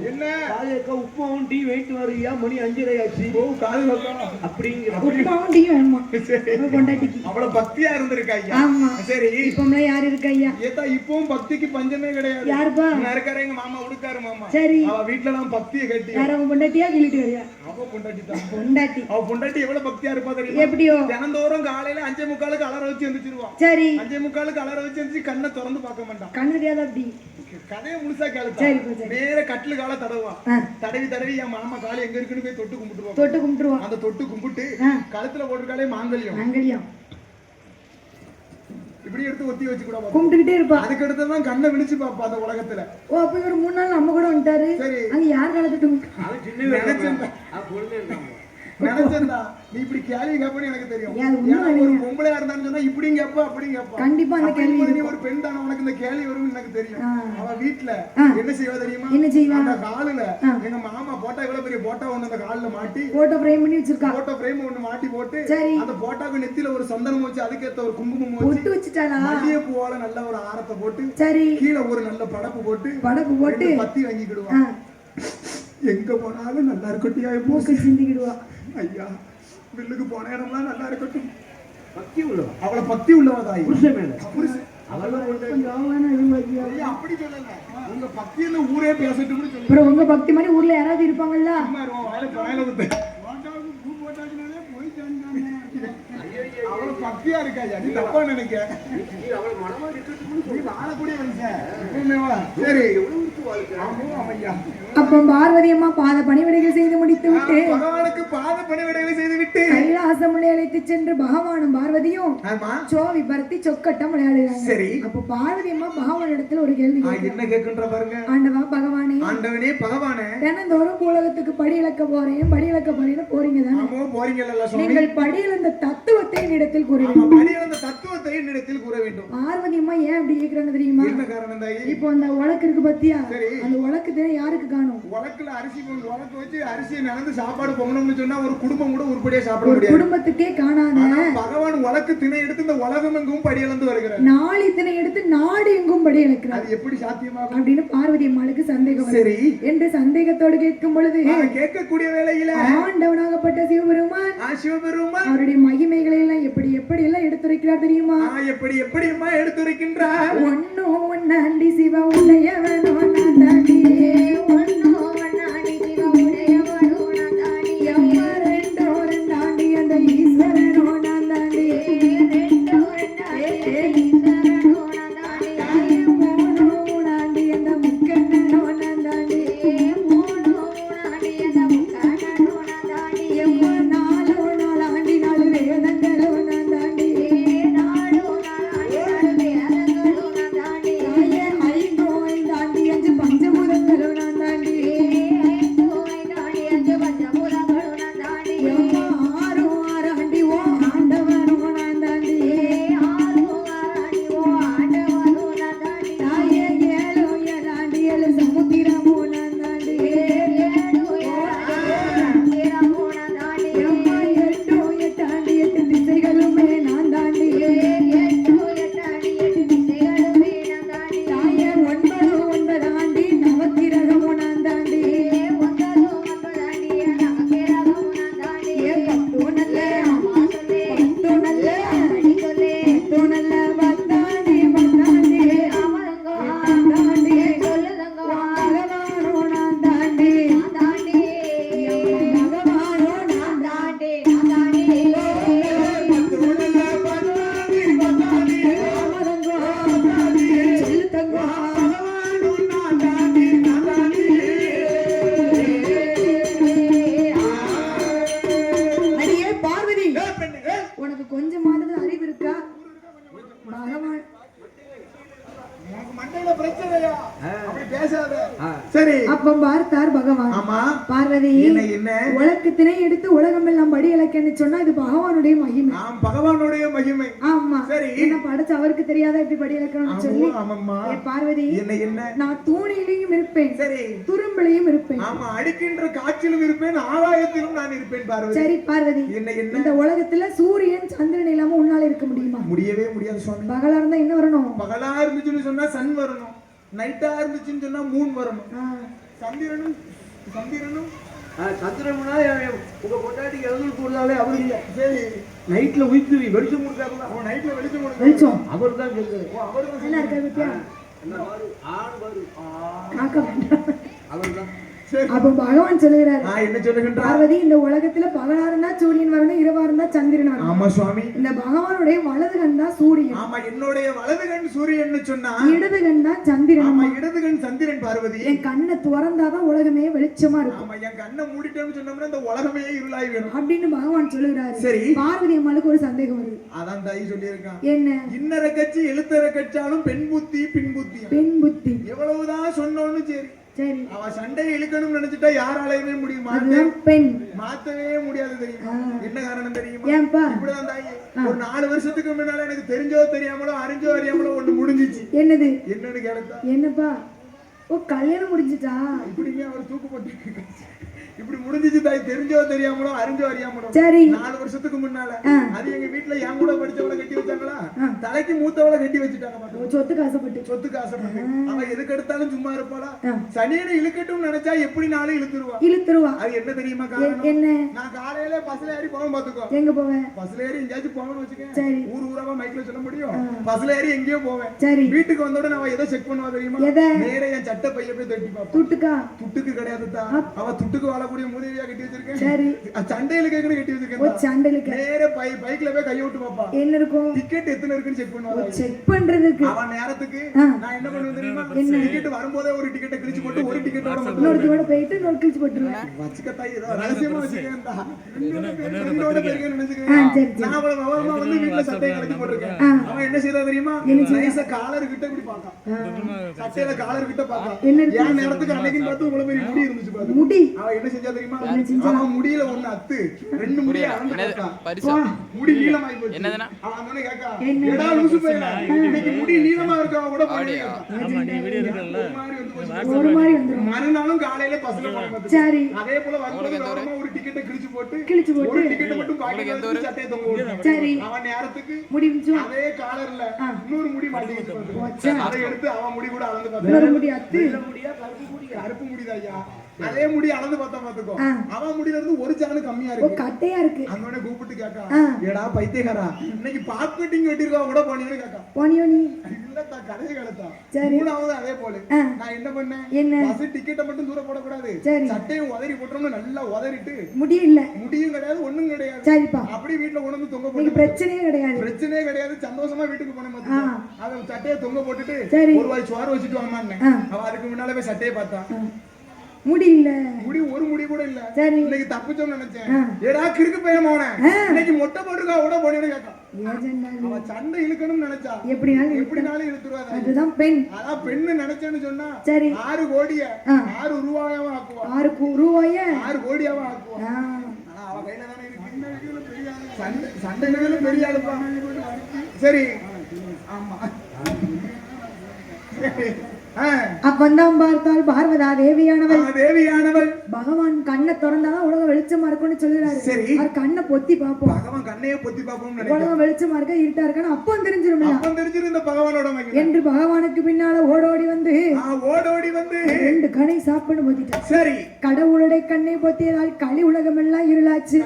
என்ன காலையில உப்புமாவும் டீ வெயிட் வரியா? மணி 5:30 ஆச்சு. ஓ காது வைக்கா அப்படிங்கிற உப்புமாவும் டீ வேணுமா? பொண்டாட்டிக்கு அவ்வளவு பக்தியா இருந்திருக்கா ஐயா. ஆமா சரி இப்போம்ல யார் இருக்கா ஐயா? ஏதா இப்பவும் பக்திக்கு பஞ்சமே கிடையாது. யாருப்பா? இருக்காரு எங்க மாமா உடுக்காரு மாமா. சரி அவ வீட்ல எல்லாம் பக்தியை கட்டி. யார பொண்டாட்டியா கிளிட்டு வரியா? அவ பொண்டாட்டி தான். பொண்டாட்டி. அவ பொண்டாட்டி எவ்வளவு பக்தியா இருப்பா தெரியுமா? எப்படியோ தினந்தோறும் காலையில 5:45 அலற வச்சு எந்திரிச்சிருவா. சரி 5:45 அலற வச்சு எந்திரிச்சு கண்ணை திறந்து பார்க்க மாட்டான். கண்ணு தெரியாத அப்படி கதையை முழுசா கேளுப்பா. நேர கட்டில கால தடவா. தடவி என் மாமா காலை எங்க இருக்குன்னு போய் தொட்டு கும்பிட்டுருவா. அந்த தொட்டு கும்பிட்டு கழுத்துல போட்டுருக்காலே மாங்கல்யம் இப்படி எடுத்து ஒத்தி வச்சு கூட கும்பிட்டுக்கிட்டே இருப்பா. அதுக்கு அடுத்ததான் கண்ணை விழிச்சு பாப்பா அந்த உலகத்துல. ஓ அப்ப ஒரு 3 நாள் நம்ம கூட வந்துட்டாரு. அங்க யார் காலத்துட்டு நினைச்சா நீ இப்படி கேள்வி கேப்பன்னு எனக்கு தெரியும். ஒரு பொம்பளையா இருந்தான்னு சொன்னா இப்படியும் கேப்பா அப்படியும் கேப்பா. கண்டிப்பா அந்த கேள்வி நீ ஒரு பெண் தானே உனக்கு இந்த கேள்வி வரும்னு எனக்கு தெரியும். அவ வீட்ல என்ன செய்வா தெரியுமா? என்ன செய்வா? அந்த காலுல எங்க மாமா போட்டோ இவ்வளவு பெரிய போட்டோ ஒண்ணு அந்த கால்ல மாட்டி போட்டோ ஃப்ரேம் பண்ணி வச்சிருக்கா. போட்டோ ஃப்ரேம் ஒண்ணு மாட்டி போட்டு அந்த போட்டோக்கு நெத்தியில ஒரு சந்தனம் வச்சு அதுக்கேத்த ஒரு குங்குமம் வச்சு வச்சுட்டாளா. மல்லிகை பூவால நல்ல ஒரு ஆரத்தை போட்டு சரி கீழே ஒரு நல்ல படப்பு போட்டு பத்தி வாங்கிக்கிடுவா. எங்க போனாலும் நல்லா இருக்கட்டியா மூக்கு சிந்திக்கிடுவா. ஐயா வில்லுக்கு போன இடம்லாம் நல்லா இருக்கட்டும். பக்தி உள்ளவா. அவளை பக்தி உள்ளவா தாய். புருஷன் மேல அப்படி சொல்லல. உங்க பக்தியில ஊரே பேசட்டும்னு சொல்லி. உங்க பக்தி மாதிரி ஊர்ல யாராவது இருப்பாங்கல்ல? அவளை பக்தியா இருக்கா நீ தப்பா நினைக்க. நீ வாழக்கூடிய மனுஷன். சரி அப்ப பார்வதி அம்மா பாத பணிவிடைகள் செய்து முடித்து விட்டு பகவானுக்கு பாத பணிவிடைகள் செய்து விட்டு கைலாசம் அழைத்து சென்று பகவானும் பார்வதியும் சோவி பரத்தி சொக்கட்டம் விளையாடுறாங்க. சரி அப்ப பார்வதி அம்மா பகவானிடத்துல ஒரு கேள்வி என்ன கேட்கின்ற பாருங்க. ஆண்டவா பகவானே. ஆண்டவனே பகவானே தினந்தோறும் உலகத்துக்கு படி இழக்க போறேன்னு போறீங்க தானே? போறீங்கல்ல. நீங்கள் படி இழந்த தத்துவத்தை என்னிடத்தில் கூற வேண்டும். படி இழந்த தத்துவத்தை என்னிடத்தில் கூற வேண்டும். பார்வதி அம்மா ஏன் அப்படி கேக்குறாங்க தெரியுமா? என்ன காரணம் தாயி? இப்போ அந்த உலக்கு இருக்கு பத்தியா? அந்த உலக்கு யாருக்கு காணும்? உலக்குல அரிசி உலக்கு வச்சு அரிசியை நடந்து சாப்பாடு பொங்கணும்னு சொன்னா ஒரு குடும்பம் கூட உருப்படியா சாப்பிட முடியாது. குடும்பத்துக்கே காணாத பகவான் உலக்கு திணை எடுத்து இந்த உலகம் எங்கும் படி இழந்து வருகிறார். நாளை திணை எடுத்து நாடு எங்கும் படி இழக்கிறார். அது எப்படி சாத்தியமாகும் அப்படின்னு பார்வதி அம்மாளுக்கு சந்தேகம். சரி என்று சந்தேகத்தோடு கேட்கும் பொழுது கேட்கக்கூடிய வேளையில ஆண்டவனாகப்பட்ட சிவபெருமான் அவருடைய மகிமைகளை எல்லாம் எப்படி எல்லாம் எடுத்துரைக்கிறார் தெரியுமா? எப்படி எடுத்துரைக்கின்றார். ஒன்னோ ஒன்னாண்டி சிவ உடையவனோ நான்தாண்டி. ஒன்னோ ஒன்னாண்டி சிவ உடையவனோ நான்தாண்டி. ரெண்டோ ரெண்டாண்டி அந்த ஈஸ்வரனோ நான்தாண்டி. ரெண்டோ ரெண்டாண்டி ஈஸ்வரனோ நான்தாண்டி. மூணோ மூணாண்டி அந்த முக்கண்ணனோ நான்தாண்டி. மூணோ மூணாண்டி அந்த முக்கண்ணனோ நான்தாண்டி. நாலோ நாலாண்டி 4 வேதங்களோ நான்தாண்டி. நாலோ நாலாண்டி 4 வேதங்களோ நான்தாண்டி. பேசாதயா அப்படி பேசாத சரி அப்ப பார்த்தார் பகவான். ஆமா பார்வதி என்ன உலகத்தினை எடுத்து உலகம் எல்லாம் படி இலக்கன்னு சொன்னா இது பகவானுடைய மகிமை. ஆம் பகவானுடைய மகிமை. ஆமா சரி என்ன படைச்சு அவருக்கு தெரியாத எப்படி படி இலக்கணும்னு சொல்லி ஆமாம்மா பார்வதி என்ன நான் தூணிலையும் இருப்பேன் சரி துரும்பிலையும் இருப்பேன். ஆமா அடிக்கின்ற காற்றிலும் இருப்பேன் ஆகாயத்திலும் நான் இருப்பேன் பார்வதி. சரி பார்வதி என்ன இந்த உலகத்துல சூரியன் சந்திரன் இல்லாம உன்னால இருக்க முடியுமா? முடியவே முடியாது சுவாமி. பகலா இருந்தா என்ன வரணும்? பகலா இருந்துச்சுன்னு சொன்னா சன் வரணும், நைட்டா இருந்துச்சுன்னு சொன்னா மூன் வரணும். சந்திரனும் சந்திரம்னா உங்க பொண்டாட்டி எழுநூறு போடுறாலே அவரு இல்ல. சரி நைட்ல உயிர்த்து வெளிச்சம் கொடுத்தாங்களா? அவன் நைட்ல வெளிச்சம் வெளிச்சம் அவர் தான் கேட்கிறாரு. அவர் தான் நல்லா இருக்கா பத்தியா? ஆண் வரு காக்க வேண்டாம். அவர் தான். அப்ப பகவான் சொல்லுகிறாரு என்ன சொல்லுகின்றார்? பார்வதி இந்த உலகத்துல பகலா இருந்தா சூரியன் வரணும், இரவா இருந்தா சந்திரன் வரணும். ஆமா சுவாமி. இந்த பகவானுடைய வலது கண் தான் சூரியன். ஆமா என்னுடைய வலது கண் சூரியன் சொன்னா இடது கண் தான் சந்திரன். ஆமா இடது கண் சந்திரன் பார்வதி. என் கண்ணை துறந்தாதான் உலகமே வெளிச்சமா இருக்கும். ஆமா என் கண்ணை மூடிட்டோம்னு சொன்னோம்னா இந்த உலகமே இருளாய் வேணும் அப்படின்னு பகவான் சொல்லுகிறாரு. சரி பார்வதி அம்மாளுக்கு ஒரு சந்தேகம் வருது. அதான் தாய் சொல்லியிருக்கான். என்ன? இன்னர கட்சி எழுத்தர கட்சாலும் பெண் புத்தி பின் புத்தி. பெண் புத்தி எவ்வளவுதான் சொன்னோன்னு சரி சரி அவ சண்டையை இழுக்கணும்னு நினைச்சிட்டா யாராலையுமே முடியுமா? பெண் மாத்தவே முடியாது தெரியுமா? என்ன காரணம் தெரியுமா? ஏன்பா? இப்படிதான் தாயி ஒரு 4 வருஷத்துக்கு முன்னால எனக்கு தெரிஞ்சோ தெரியாமலோ அறிஞ்சோ அறியாமலோ ஒண்ணு முடிஞ்சிச்சு. என்னது? என்னன்னு கேளுதா? என்னப்பா? ஓ கல்யாணம் முடிஞ்சிட்டா? இப்படிங்க அவர் தூக்கு போட்டு இப்படி முடிஞ்சிச்சு தாய். தெரிஞ்சோ தெரியாமலோ அறிஞ்சோ அறியாமலோ சரி 4 வருஷத்துக்கு முன்னால அது எங்க வீட்டுல என் கூட படிச்சவளை கட்டி வச்சாங்களா, தலைக்கு மூத்தவளை கட்டி வச்சுட்டாங்க. சொத்துக்கு ஆசைப்பட்டு சொத்துக்கு ஆசைப்பட்டு அவ எதுக்கு எடுத்தாலும் சும்மா இருப்பாளா? சனியனை இழுக்கட்டும் நினைச்சா எப்படி நாளும் இழுத்துருவா. அது என்ன தெரியுமா காரணம்? என்ன? நான் காலையில பஸ்ல ஏறி போவேன் பாத்துக்கோ. எங்க போவேன்? பஸ்ல ஏறி எங்கேயாச்சும் போவேன்னு வச்சுக்கேன். சரி ஊர் ஊராவா மைக்ல சொல்ல முடியும். பஸ்ல ஏறி எங்கேயோ போவேன். சரி வீட்டுக்கு வந்த உடனே அவ எதை செக் பண்ணுவா தெரியுமா? நேர என் சட்டை பைய போய் தட்டி பாப்பா. துட்டுக்கா? துட்டுக்கு கிடையாது. அவ துட்டுக்கு வாழக்கூடிய மூதேவியா கட்டி வச்சிருக்கேன். சரி சண்டையில கேக்குன்னு கட்டி வச்சிருக்கேன். சண்டையில நேர பைக்ல போய் கைய விட்டு பாப்பா. என்ன இருக்கும்? டிக்கெட் எத்தனை இருக்குன்னு செக் பண்ணுவா. செக் பண்றதுக்கு அவன் நேரத்துக்கு நான் என்ன பண்ணுவேன் தெரியுமா? டிக்கெட் வரும்போதே ஒரு டிக்கெட்டை கிழிச்சு போட்டு ஒரு டிக்கெட்டோட இன்னொருத்தோட போயிட்டு இன்னொரு கிழிச்சு போட்டுருவேன். வச்சுக்கத்தாய் ஏதோ ரகசியமா வச்சுக்கேன். ரெண்டோட பெரிய நினைச்சுக்கிறேன். நான் அவளை விவரமா வந்து வீட்டுல சட்டையை கலக்கி போட்டிருக்கேன். அவன் என்ன செய்யறா தெரியுமா? நைஸா காலர் கிட்ட இப்படி பாக்கான். சட்டையில காலர் கிட்ட பாக்கான். என் நேரத்துக்கு அன்னைக்குன்னு பார்த்து உங்களை பெரிய முடி இருந்துச்சு பாரு. முடி அவன் என்ன செஞ்சா தெரியுமா? அவன் முடியில ஒண்ணு அத்து 2 முடிய அளந்து பார்த்தான். முடி நீளமாயி போச்சு. அவன் அவனே கேக்கா, "எடா லூசு பையனா, இன்னைக்கு முடி நீளமா இருக்கா கூட பாடியா?" ஆமா நீ வீடியோ எடுக்கறல்ல ஒரு மாதிரி வந்து மறுநாளும் காலையில பஸ்ல போறேன். சரி அதே போல வரும்போது வரமா ஒரு டிக்கெட்டை கிழிச்சு போட்டு ஒரு டிக்கெட்டை மட்டும் பாக்கெட்ல வச்சு சட்டையை தொங்க விட்டான். சரி அவன் நேரத்துக்கு முடிஞ்சு அதே காலர்ல இன்னொரு முடி மாட்டி வச்சு அதை எடுத்து அவன் முடி கூட அளந்து பார்த்தா. இன்னொரு முடி அத்து முடியா கருப்பு முடிதாயா? அதே முடி அளந்து பார்த்தா பாத்துக்கோ. அவன் முடியில இருந்து ஒரு சாணு கம்மியா இருக்கு. கட்டையா இருக்கு. அவனோட கூப்பிட்டு கேக்கா, "ஏடா பைத்தியக்காரா, இன்னைக்கு பாப் கட்டிங் வெட்டிருக்கா கூட போனியோன்னு கேக்கா." போனியோ நீ? இல்லத்தா கடையை கலத்தா. சரி மூணாவது அதே போல நான் என்ன பண்ணேன்? என்ன? பஸ் டிக்கெட்டை மட்டும் தூர போட கூடாது. சரி சட்டையும் உதறி போட்டோம்னு நல்லா உதறிட்டு முடியும் இல்ல முடியும் கிடையாது ஒண்ணும் கிடையாது. சரிப்பா அப்படி வீட்டுல கொண்டு வந்து தொங்க போட்டு பிரச்சனையே கிடையாது. பிரச்சனையே கிடையாது. சந்தோஷமா வீட்டுக்கு போன மாதிரி அத சட்டையை தொங்க போட்டுட்டு ஒரு வாய் சோறு வச்சுட்டு வாமான்னு அவ அதுக்கு முன்னால போய் சட்டையை பார்த்தா. முடி இல்ல. முடி ஒரு முடி கூட இல்ல. சரி இன்னைக்கு தப்பிச்சோம்னு நினைச்சேன். ஏடா கிறுக்கு பையன் மோனே, இன்னைக்கு மொட்டை போட்டுருக்கா கூட போனேன்னு கேட்டா. அவ சண்டை இழுக்கணும்னு நினைச்சா எப்படினாலும் இழுத்துருவாங்க. அதுதான் பெண். அதான் பெண்ணு நினைச்சேன்னு சொன்னா 6 கோடிய 6 ரூபாயாவா ஆக்குவா. 6 ரூபாய 6 கோடியாவா ஆக்குவா. அவ கையில தானே இருக்கு. இந்த வீடியோல பெரிய ஆளு. சண்டை வீடியோல பெரிய ஆளுப்பா. சரி ஆமா அப்பந்தான் பார்த்தால் பார்வதா தேவியானவள் பகவான் கண்ணை திறந்தாதான் உலகம் வெளிச்சமா இருக்கும்னு சொல்லுறாரு. சரி அவர் கண்ணை பொத்தி பாப்போம். பகவான் கண்ணையே பொத்தி பாப்போம். உலகம் வெளிச்சமா இருக்கா இருட்டா இருக்கான்னு அப்பம் தெரிஞ்சிரும் இந்த பகவானோட மகிமை என்று பகவானுக்கு பின்னால ஓடோடி வந்து 2 கணை சாப்பிட்டு பொத்திட்டார். சரி கடவுளுடைய கண்ணை பொத்தியதால் களி உலகம் எல்லாம் இருளாச்சு.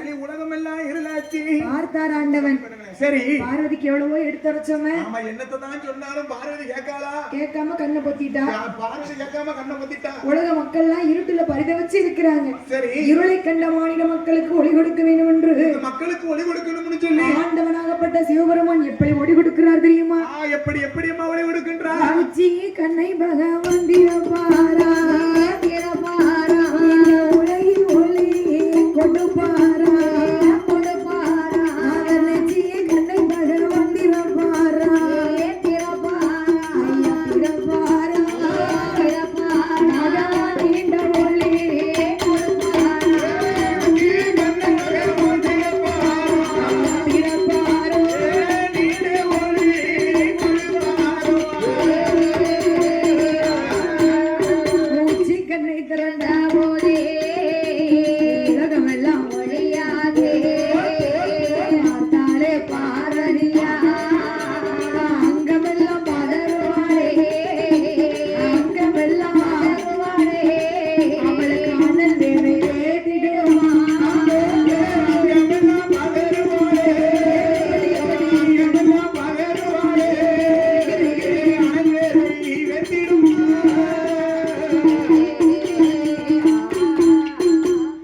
பார்த்தார் ஆண்டவன். சரி பார்வதிக்கு எவ்வளவோ எடுத்துரைச்சோமே. ஆமா என்னத்தை தான் சொன்னாலும் பார்வதி கேட்காளா? கேட்காம கண்ணை பொத்திட்டா. பார்வதி கேட்காம கண்ணை பொத்திட்டா. உலக மக்கள் எல்லாம் இருட்டுல பரிதவிச்சு இருக்கிறாங்க. சரி இருளை கண்ட மாநில மக்களுக்கு ஒளி கொடுக்க வேண்டும் என்று மக்களுக்கு ஒளி கொடுக்கணும்னு சொல்லி ஆண்டவனாகப்பட்ட சிவபெருமான் எப்படி ஒளி கொடுக்கிறார் தெரியுமா? எப்படியம்மா ஒளி கொடுக்கின்றார்? கண்ணை பகவான் திறப்பாரா உலகில் ஒளி கொடுப்பாரா கண்ணை பகவான் திறப்பாரா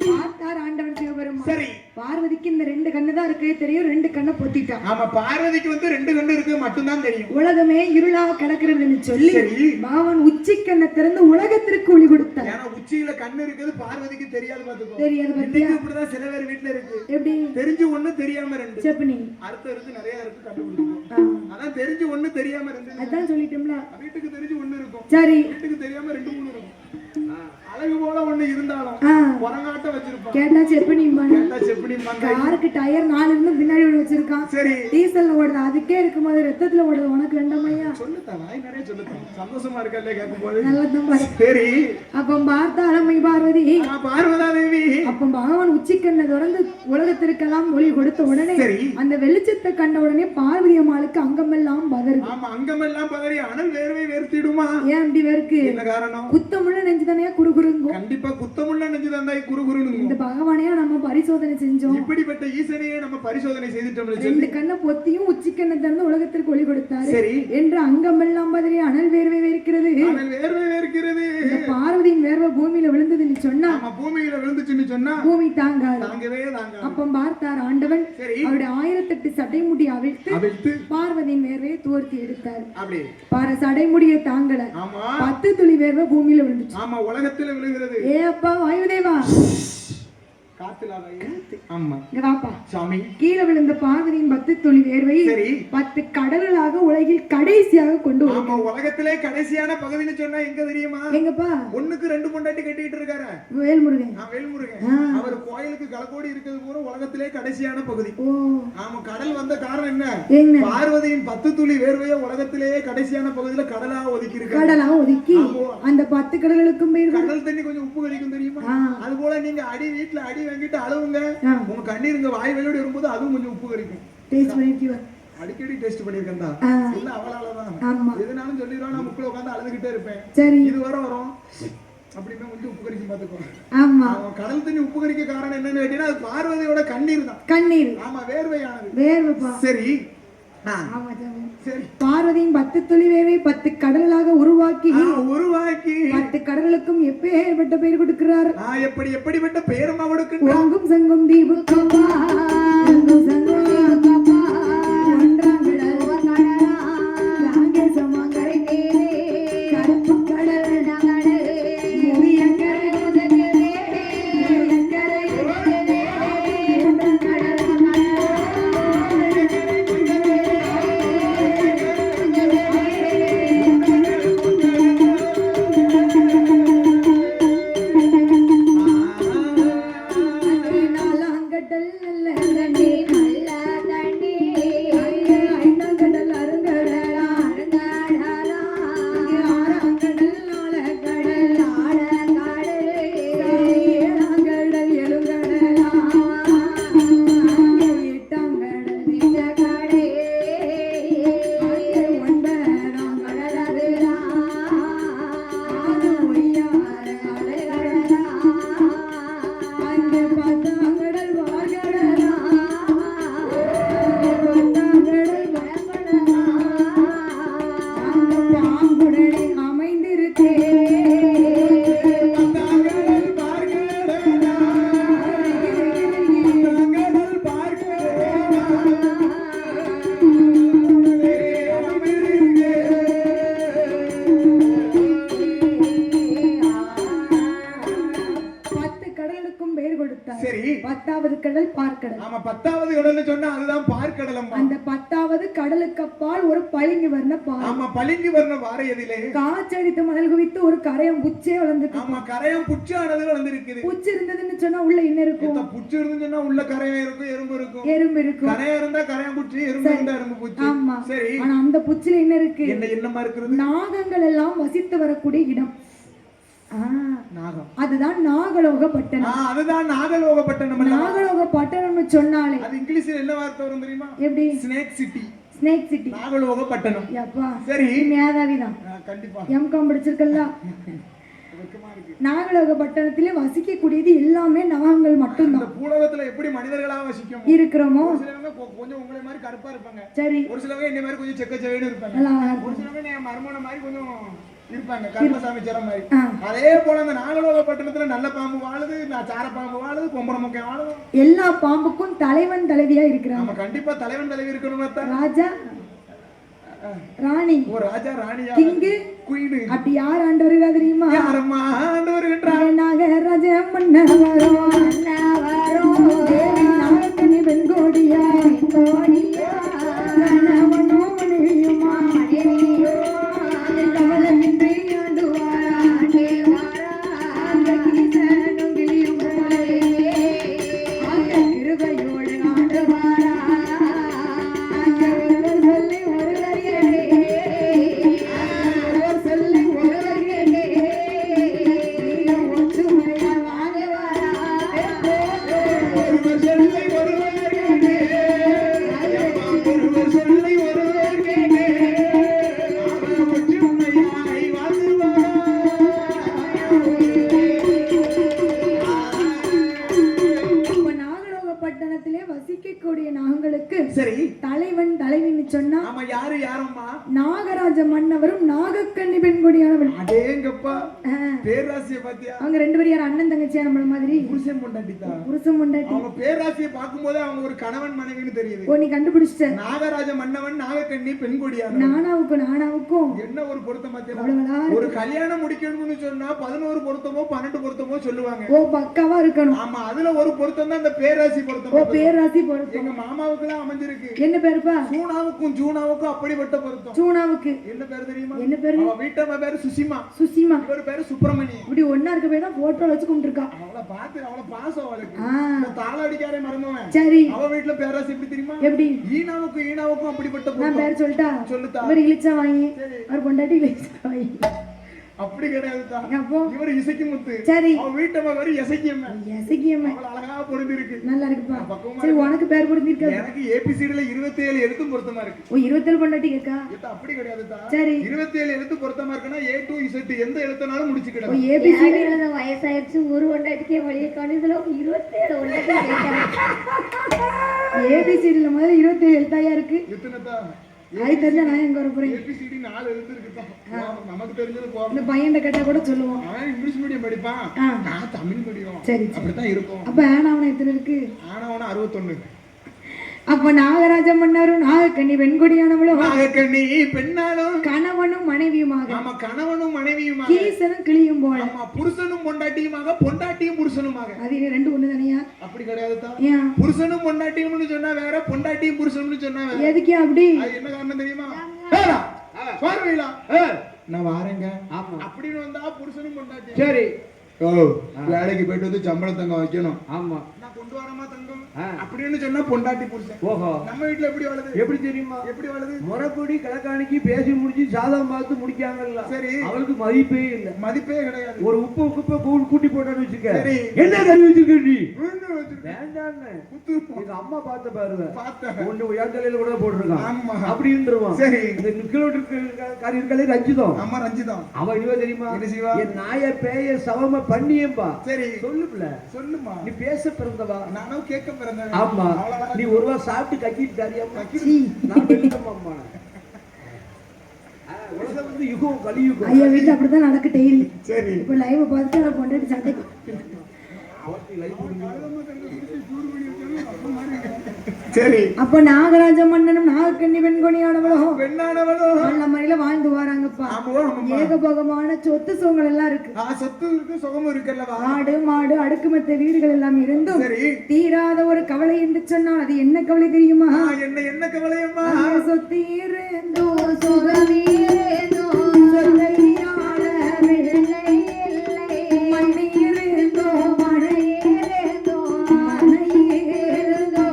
பார்த்தார் ஆண்டவன் சிவபெருமான். சரி பார்வதிக்கு இந்த 2 கண்ணு தான் இருக்கு தெரியும், 2 கண்ணை பொத்திட்டான். ஆமா பார்வதிக்கு வந்து 2 கண்ணு இருக்கு மட்டும்தான் தெரியும். உலகமே இருளாக கிடக்கிறதுன்னு சொல்லி சரி பகவான் உச்சி கண்ணை திறந்து உலகத்திற்கு ஒளி கொடுத்தார். ஏன்னா உச்சியில கண்ணு இருக்குது பார்வதிக்கு தெரியாது பாத்துக்கோ. தெரியாது பத்தியா? இன்னைக்கு இப்படிதான் சில பேர் வீட்டுல இருக்கு. எப்படி தெரிஞ்சு ஒண்ணு தெரியாம 2 செப்பனி அர்த்தம் இருக்கு, நிறைய இருக்கு, கண்டுபிடிக்கும். அதான் தெரிஞ்சு ஒண்ணு தெரியாம 2. அதான் சொல்லிட்டோம்ல. வீட்டுக்கு தெரிஞ்சு ஒண்ணு இருக்கும், சரி வீட்டுக்கு தெரியாம 2 3 இருக்கும். அழகு போல ஒண்ணு இருந்தாலும் உரங்காட்ட வச்சிருப்பான். கேட்டா செப்பனி கேட்டா செப்பனி காருக்கு டயர் 4 இருந்து பின்னாடி ஒண்ணு வச்சிருக்கான். சரி டீசல் ஓடுது, அதுக்கே இருக்கும்போது ரத்தத்துல ஓடுது, உனக்கு வேண்டாமையா? சொல்லுதா வாய் நிறைய சொல்லுதா, சந்தோஷமா இருக்கல்ல கேட்கும் போது. நல்லதும் பாரு. சரி அப்ப பார்த்த அலமை பார்வதி பார்வதா தேவி அப்ப பகவான் உச்சிக்கண்ணை திறந்து உலகத்திற்கெல்லாம் ஒளி கொடுத்த உடனே சரி அந்த வெளிச்சத்தை கண்ட உடனே பார்வதி அம்மாளுக்கு அங்கமெல்லாம் பதறுது. ஆமா அங்கமெல்லாம் பதறி அனல் வேர்வை வேர்த்திடுமா? ஏன் அப்படி வேர்க்கு? என்ன காரணம்? குத்தமுள்ள நெஞ்சுதானே குறுகுறுங்கும். கண்டிப்பா குத்தமுள்ள நெஞ்சுதாண்டாய் குறுகுறுனுங்க. இந்த பகவானையா நம்ம பரிசோதனை செஞ்சோம். இப்படிப்பட்ட ஈசனையே நம்ம பரிசோதனை செய்துட்டோம்னு 2 சொல்லி கண்ணை பொத்தியும் உச்சிக்கண்ணை திறந்து உலகத்திற்கு ஒளி கொடுத்தாரு சரி என்று அங்கமெல்லாம் பதறி அனல் வேர்வை வேர்க்கிறது. அனல் வேர்வை வேர்க்கிறது. இந்த பார்வதியின் வேர்வை பூமியில விழுந்ததுன்னு சொன்னா ஆமா பூமியில விழுந்துச்சுன்னு சொன்னா பூமி தாங்காது. தாங்கவே தாங்க. அப்ப பார்த்தார் ஆண்டவன் சரி அவருடைய 1008 சடைமுடி அவிழ்த்து பார்வதியின் வேர்வையை தூர்த்தி எடுத்தார். அப்படி பாரு சடைமுடியை தாங்கல, ஆமா 10 துளி வேர்வை பூமியில விழுந்துச்சு. ஆமா உலகத்துல விழுகிறது. ஏ அப்பா வாயுதேவா காத்துல ஆமா இங்க வாப்பா. சாமி கீழே விழுந்த பார்வதியின் 10 துளி வேர்வை சரி 10 கடல்களாக உலகில் கடைசியாக கொண்டு ஆமா வரும். உலகத்திலே கடைசியான பகுதின்னு சொன்னா எங்க தெரியுமா? எங்கப்பா? 1க்கு 2 பொண்டாட்டி கட்டிட்டு இருக்காரு வேல்முருகன். வேல்முருகன். அவர் கோயிலுக்கு கலக்கோடி இருக்கிறது பூரா உலகத்திலே கடைசியான பகுதி. ஓ ஆமா கடல் வந்த காரணம் என்ன? என்ன? பார்வதியின் 10 துளி வேர்வையை உலகத்திலேயே கடைசியான பகுதியில கடலா ஒதுக்கி இருக்கு. கடலா ஒதுக்கி அந்த 10 கடல்களுக்கும் பேர் கடல் தண்ணி கொஞ்சம் உப்பு கறிக்கும் தெரியுமா? அது போல நீங்க அடி வீட்டுல அடி வாங்கிட்டு அழுவுங்க, உங்க கண்ணீர் இங்க வாய் வெளியோடு வரும்போது அதுவும் கொஞ்சம் உப்பு கறிக்கும். டேஸ்ட் பண்ணிட்டு அடிக்கடி டேஸ்ட் பண்ணிருக்கேன் தான். இல்ல அவளாலதான். ஆமா எதுனாலும் சொல்லிடுவோம், நான் முக்குல உட்காந்து அழுதுகிட்டே இருப்பேன். சரி இது வரும் அப்படிமே கொஞ்சம் உப்பு கறிக்கும் பாத்துக்கோ. ஆமா கடல் தண்ணி உப்பு கறிக்க காரணம் என்னன்னு கேட்டீங்கன்னா அது பார்வதியோட கண்ணீர் தான். கண்ணீர். ஆமா வேர்வையானது. வேர்வைப்பா. சரி ஆமா சரி பார்வதியின் 10 துளி வேர்வை 10 கடல்களாக உருவாக்கி 10 கடலுக்கும் எப்பேற்பட்ட பெயர் கொடுக்கிறார். எப்படிப்பட்ட பெயரும் கொடுக்கிறார். ஓங்கும் சங்கும் தீபு கப்பா ஓங்கும் சங்கும் தீபு கப்பா ஒன்றாங்கடல் கடலா ராங்கேசமா கரைநீரே கருப்பு கடல் நகடே மூவிய கரை உதகரே கரை உதகரே ஒன்றாங்கடல் சரி 10வது கடல் பார்க்கடல். ஆமா 10வது கடல்னு சொன்னா அதுதான் பார்க்கடலம். அந்த 10வது கடலுக்கு அப்பால் ஒரு பளிங்கு வர்ண பாறை. ஆமா பளிங்கு வர்ண பாறை எதிலே காற்றடித்து மணல் குவித்து ஒரு கரையம் புச்சே வளர்ந்துருக்கு. ஆமா கரையம் புச்சானது வளர்ந்திருக்குது. புச்சு இருந்ததுன்னு சொன்னா உள்ள என்ன இருக்கும்? புச்சு இருந்துன்னு சொன்னா உள்ள கரையம் இருக்கும், எறும்பு இருக்கும். எறும்பு இருக்கும். கரையம் இருந்தா கரையம் புச்சு, எறும்பு இருந்தா எறும்பு புச்சு. ஆமா சரி ஆனா அந்த புச்சில என்ன இருக்கு? என்னமா இருக்குது? நாகங்கள் எல்லாம் வசித்து வரக்கூடிய இடம். நாகம். அதுதான் நாகலோக பட்டணம். அதுதான் நாகலோக பட்டணம். நாகலோக பட்டணம்னு சொன்னாலே அது இங்கிலீஷ்ல என்ன வார்த்தை வரும் தெரியுமா? எப்படி? Snake city. Snake city. நாகலோக பட்டணம். யப்பா சரி மேதாவிதான். கண்டிப்பா எம்காம் படிச்சிருக்கல்ல. நாகலோக பட்டணத்திலே வசிக்கக்கூடியது எல்லாமே நாகங்கள் மட்டும்தான். இந்த பூலோகத்துல எப்படி மனிதர்களா வசிக்கும் இருக்கிறோமோ சிலவங்க கொஞ்சம் உங்களை மாதிரி கருப்பா இருப்பாங்க. சரி ஒரு சிலவங்க என்ன மாதிரி கொஞ்சம் செக்க செவேன்னு இருப்பாங்க. ஒரு சிலவங்க மர்மோன மாதிரி கொஞ்சம் இருப்பாங்க கர்மசாமி சிற மாதிரி. அதே போல அந்த நாகலோக பட்டணத்துல நல்ல பாம்பு வாழுது, சார பாம்பு வாழுது, கொம்பர முக்கை வாழுது. எல்லா பாம்புக்கும் தலைவன் தலைவியா இருக்கிறாங்க. நம்ம கண்டிப்பா தலைவன் தலைவி இருக்கணும். ராஜா ராணி, ஒரு ராஜா ராணியா, கிங்கு குயின். அப்படி யார் ஆண்டு வருகிறா தெரியுமா? யாரம்மா ஆண்டு வருகின்றார்? நாகராஜ மன்னவரோ மன்னவரோ தேவி நாகக்கன்னி வெண்கோடியா கோடியா கணவனோ மனைவியுமா மனைவியோ கவலமின்றி ஆண்டு வாரா அந்த கீசனும் கிளியும் போலே அந்த கிருபையோடு ஆண்டு வாரா சொல்லி ஒருவர் சொல்லி ஒருவர் ஒற்றுமையா வாங்க வாரா ஒருவர் சொல்லி ஒருவர் ஒருவர் சொல்லி ஒருவர் ஒற்றுமையாய் வாழ்வார். இப்ப நாகலோகப்பட்டணத்திலே வசிக்கக்கூடிய நாங்களுக்கு சரி, தலைவன் தலைவின்னு சொன்னா ஆமா, யாரு யாரம்மா? நாகராஜ மன்னவரும் நாகக்கன்னி பெண்கொடியானவள். அடேங்கப்பா, பேராசிய பாத்தியா? அவங்க ரெண்டு பேரும் யார் அண்ணன் தங்கச்சியா நம்மள மாதிரி? புருஷன் பொண்டாட்டிதா. புருஷன் பொண்டாட்டி. அவங்க பேராசியை பார்க்கும்போது அவங்க ஒரு கணவன் மனைவின்னு தெரியுது. ஓ, நீ கண்டுபிடிச்சிட்ட. நாகராஜ மன்னவன் நாகக்கண்ணி பெண்கொடியா. நானாவுக்கும் என்ன ஒரு பொருத்தம் பாத்தியா? அவ்வளவுதான். ஒரு கல்யாணம் முடிக்கணும்னு சொன்னா 11 பொருத்தமோ 12 பொருத்தமோ சொல்லுவாங்க. ஓ, பக்காவா இருக்கணும். ஆமா, அதுல ஒரு பொருத்தம் தான் அந்த பேராசி பொருத்தம். ஓ, பேராசி பொருத்தம். எங்க மாமாவுக்கு எல்லாம் அமைஞ்சிருக்கு. என்ன பேருப்பா? சூனாவுக்கும் ஜூனாவுக்கும் அப்படிப்பட்ட பொருத்தம். சூனாவுக்கு என்ன பேர் தெரியுமா? என்ன பேரு? அவ வீட்டம்மா பேரு சுசிமா. சுசிமா. இவர் பேரு சுப்பிரமணியம். இப்படி ஒண்ணா இருக்க போய் தான் போட்டோ வச்சு கும்பிட்டுருக்கா. அவளை பார்த்து அவளை பாசம் அவளுக்கு. இந்த தாளாடிக்காரே மறந்தவன். சரி, அவ வீட்டுல பேராசி எப்படி தெரியுமா? எப்படி? ஈனாவுக்கும் அப்படிப்பட்ட நான் பொருத்தம். பேர் சொல்லிட்டா? சொல்லுதா. இவர் இழிச்சா வாங்கி, அவர் பொண்டாட்டி இழிச்சா வாங்கி. அப்படி கிடையாதுதா. அப்போ இவர் இசைக்கு முத்து. சரி, அவ வீட்டம்மா பேரு இசைக்கியம்மா. இசைக்கியம்மா. அவள அழகா பொருந்தி இருக்கு. நல்லா இருக்குப்பா. சரி, உனக்கு பேர் பொருந்திருக்கா? எனக்கு ஏபிசிடில 27 எழுத்து பொருத்தமா இருக்கு. ஓ, 27 பொண்டாட்டி இருக்கா? அப்படி கிடையாதுதா. சரி, 27 எழுத்து பொருத்தமா இருக்குன்னா A to Z எந்த எழுத்துனாலும் முடிச்சுக்கிடலாம். ஓ, ஏபிசிடி எழுத வயசாயிருச்சு ஒரு பொண்டாட்டிக்கே வழியை காணிதுல 27 பொண்டாட்டி ஏபிசிடில முதல்ல 27 எழுத்தாயா இருக்கு. எத்தனைதா? அது தெரிஞ்சா நான் எங்க வர போறேன்? ஏபிசிடி 4 எழுத்து இருக்குதா. நமக்கு தெரிஞ்சது போறோம். இந்த பையன்ட கேட்டா கூட சொல்லுவோம். அவன் இங்கிலீஷ் மீடியம் படிப்பான், நான் தமிழ் மீடியம். சரி, அப்படித்தான் இருக்கும். அப்ப ஆனாவன எத்தனை இருக்கு? ஆனவன 61. அப்ப நாகராஜ மன்னரும் நாகக்கன்னி பெண்கொடியானவளும் நாகக்கண்ணி பெண்ணாலும் கணவனும் மனைவியுமாக. ஆமா, கணவனும் மனைவியுமாக. கீசனும் கிளியும் போல. ஆமா, புருஷனும் பொண்டாட்டியுமாக, பொண்டாட்டியும் புருஷனுமாக. அது ரெண்டு ஒண்ணு தானையா? அப்படி கிடையாதுதான். ஏன்? புருஷனும் பொண்டாட்டியும்னு சொன்னா வேற, பொண்டாட்டியும் புருஷனும்னு சொன்னா வேற. எதுக்கு அப்படி? அது என்ன காரணம் தெரியுமா? பார்வையிலா நான் வாரேங்க அப்படின்னு வந்தா புருஷனும் பொண்டாட்டி. சரி, வேலைக்கு போயிட்டு வந்து சம்பளம் தங்கம் வைக்கணும். ஆமா, நான் கொண்டு வரமா தங்கம் அப்படின்னு சொன்னா பொண்டாட்டி புருஷன். ஓஹோ, நம்ம வீட்டுல எப்படி வாழுது? எப்படி தெரியுமா? எப்படி வாழுது? முறைப்படி கலக்காணிக்கு பேசி முடிச்சு சாதம் பார்த்து முடிக்காங்கல்ல. சரி, அவளுக்கு மதிப்பே இல்ல. மதிப்பே கிடையாது. ஒரு உப்பு குப்பை கூட்டி போட்டான்னு வச்சுக்க. சரி, என்ன கறி வச்சிருக்க நீ? வேண்டான்னு எங்க அம்மா பார்த்த பாருங்க, பார்த்தேன். ஒண்ணு உயர் தலையில கூட போட்டுருக்கான். ஆமா, அப்படின்றான். சரி, இந்த கிலோமீட்டர் கறி இருக்காலே ரஞ்சிதம். அம்மா ரஞ்சிதம். அவ இனிமே தெரியுமா? என்ன செய்வா? என் நாய பேய சவம பண்ணியம்பா. சரி, சொல்லுப்ல, சொல்லுமா. நீ பேச பிறந்தவா, நானும் கேட்க பிறந்தவன். ஆமா, நீ ஒருவா சாப்பிட்டு கக்கிட்டு தரியாமா? நான் வெள்ளம்மா. உலகம் வந்து யுகம் கலியுகம். ஐயா வீட்டுல அப்படித்தான் நடக்கு டெய்லி. சரி, இப்ப லைவ் பார்த்து அவர் பொண்டாட்டி சண்டை. சரி, அப்ப நாகராஜ மன்னனும் நாகக்கன்னி பெண்கொடியானவளும் பெண்ணானவளோ நல்ல முறையில வாழ்ந்து வராங்கப்பா. ஏகபோகமான சொத்து சுகங்கள் எல்லாம் இருக்கு. சொத்து இருக்கு, சுகமும் இருக்குல்லவா. ஆடு மாடு அடுக்குமத்த வீடுகள் எல்லாம் இருந்தும் தீராத ஒரு கவலை என்று சொன்னால் அது என்ன கவலை தெரியுமா? என்ன கவலையம்மா? சொத்து இருந்தோ சுகமீரேந்தோ சொல்லையாட வெள்ளை இல்லை மண்ணி இருந்தோ மழையேந்தோ மழையேந்தோ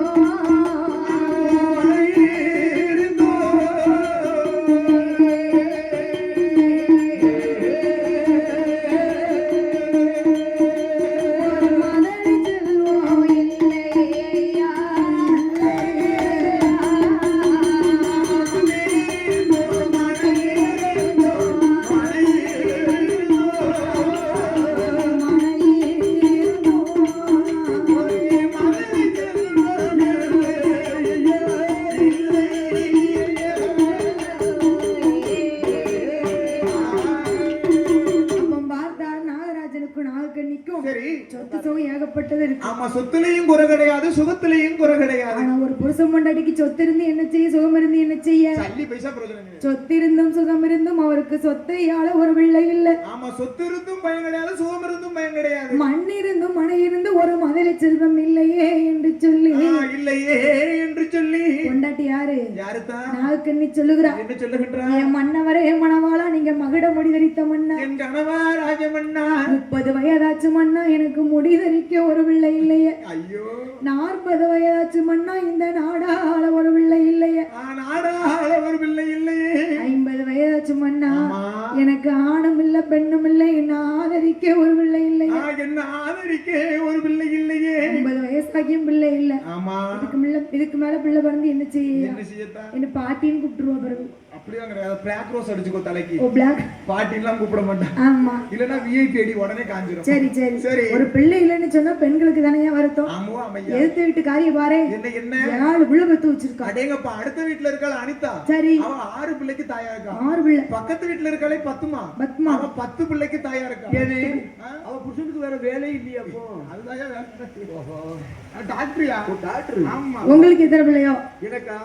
வரைக்கும் சரி சொத்து சுகம் ஏகப்பட்டது இருக்கு. ஆமா, சொத்துலயும் குறை கிடையாது, சுகத்திலையும் குறை கிடையாது. ஆனா ஒரு புருஷன் பொண்டாட்டிக்கு சொத்து இருந்து என்ன செய்ய, சுகம் இருந்து என்ன செய்ய? சல்லி பைசா பிரயோஜனம் கிடையாது. சொத்து இருந்தும் சுகம் இருந்தும் அவருக்கு சொத்தை ஆள ஒரு பிள்ளை இல்ல. ஆமா, சொத்து இருந்தும் பயம் கிடையாது, சுகம் இருந்தும் பயம் கிடையாது. மண் இருந்தும் மனை இருந்து ஒரு மதுரை செல்வம் இல்லையே என்று சொல்லி இல்லையே என்று சொல்லி பொண்டாட்டி யாரு யாருதான் நாகக்கண்ணி சொல்லுகிறா. என்ன சொல்லுகின்றா? என் மன்னவரே மணவாளா, நீங்க மகுட முடி தரித்த மன்னா, என் கணவா ராஜமன்னா, 30 வயதாச்சு மன்னா எனக்கு முடி தரிக்க ஒரு பிள்ளை இல்லையே. ஐயோ 40 வயதாச்சு மன்னா இந்த நாடாள ஒரு பிள்ளை இல்லையே. நாடாள ஒரு பிள்ளை இல்லையே. 50 வயதாச்சு மன்னா எனக்கு ஆணும் இல்ல பெண்ணும் இல்லை, என்ன ஆதரிக்க ஒரு பிள்ளை இல்லையே. என்ன ஆதரிக்க ஒரு பிள்ளை இல்லையே. 50 வயசாகியும் பிள்ளை இல்ல. ஆமா, இதுக்கு மேல பிள்ளை பிறந்து என்ன செய்ய? என்ன செய்யத்தான்? என்ன பாட்டின்னு கூப்பிட்டுருவா பிறகு. அப்படியே கிடையாது, பிளாக் ரோஸ் அடிச்சுக்கோ தலைக்கு. ஓ பிளாக் பாட்டி எல்லாம் கூப்பிட மாட்டான். ஆமா, இல்லன்னா விஐபி அடி உடனே காஞ்சிரும். சரி சரி சரி. ஒரு பிள்ளை இல்லைன்னு சொன்னா பெண்களுக்கு தானே வருத்தம். ஆமா அம்மையா, எடுத்து வீட்டு காரிய பாரு, என்ன என்ன 4 பிள்ளை பெத்து வச்சிருக்கா. அடேங்கப்பா, அடுத்த வீட்டுல இருக்காள் அனிதா. சரி, அவ 6 பிள்ளைக்கு தாயா இருக்கா. 6 பிள்ளை. பக்கத்து வீட்டுல இருக்காளே பத்மா, அவ 10 பிள்ளைக்கு தாயா இருக்கா. ஏது அவ புருஷனுக்கு வேற வேலை இல்லையா? அப்போ அதுதான் டாக்டரியா? டாக்டர். ஆமா. உங்களுக்கு எத்தனை பிள்ளையோ? எனக்கா?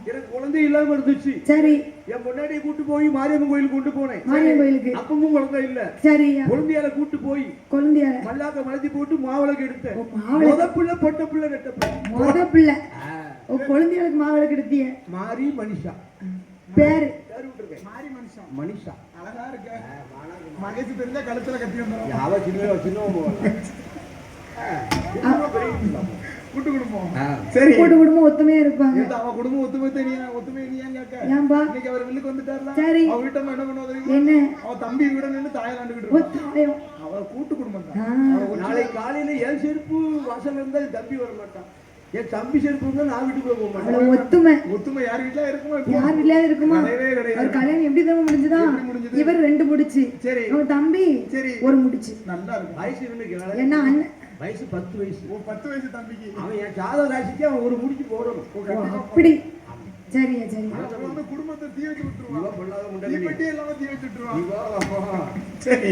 எனக்கு குழந்தை இல்லாம இருந்துச்சு. சரி, என் பொண்டாட்டியை கூட்டு போய் மாரியம்மன் கோயிலுக்கு கொண்டு போனேன். மாரியம்மன் கோயிலுக்கு அப்பவும் குழந்தை இல்ல. சரியா, குழந்தையால கூட்டு போய் குழந்தையால மல்லாக்க மலத்தி போட்டு மாவிளக்கு எடுத்தேன். மாவிளக்கு முத பிள்ளை பொட்ட பிள்ளை ரெட்ட பிள்ளை. முத பிள்ளை. ஓ குழந்தைகளுக்கு மாவிளக்கு எடுத்திய? மாரி மனிஷா பேரு பேர் விட்டுருக்கேன். மாரி மனுஷன் மனிஷா அழகா இருக்க. மகேஷ் தெரிஞ்சா கழுத்துல கட்டி வந்துடும். யாவ சின்னவன் கூட்டு குடும்பம். சரி, கூட்டு குடும்பம் ஒத்துமையா இருப்பாங்க. அவன் குடும்பம் ஒத்துமை தெரியா? ஒத்துமை நீயான்னு கேட்க. ஏன்பா? இன்னைக்கு அவர் வில்லுக்கு வந்துட்டார்ல. சரி, அவ வீட்டம்மா என்ன பண்ணுவது? என்ன? அவ தம்பி வீட நின்று தாயலாண்டுகிட்டு இருக்கா. தாயம். அவ கூட்டு குடும்பம் தான். நாளை காலையில என் செருப்பு வாசல் இருந்தா என் தம்பி வர மாட்டான். என் தம்பி செருப்பு இருந்தா நான் வீட்டுக்குள்ள போக மாட்டேன். அவ்வளவு ஒத்துமை. ஒத்துமை யார் வீட்டுல இருக்குமா? யார் வீட்டுல இருக்குமா? கிடையவே கிடையாது. அவர் கல்யாணம் எப்படி தான் முடிஞ்சுதா? இவர் 2 முடிச்சு. சரி, அவன் தம்பி சரி 1 முடிச்சு. நல்லா இருக்கு. வயசு இவனுக்கு என்ன அண்ணன் வயசு 10 வயசு. 10 வயசு தம்பிக்கு. அவன் என் ஜாதக ராசிக்கு அவன் 1 முடிச்சு போடணும். அப்படி. சரியா சரி. வந்து குடும்பத்தை தீ வச்சு விட்டுருவான். இவ பொல்லாத முண்டை தீப்பெட்டி எல்லாம் தீ வச்சு விட்டுருவான். இவ சரி,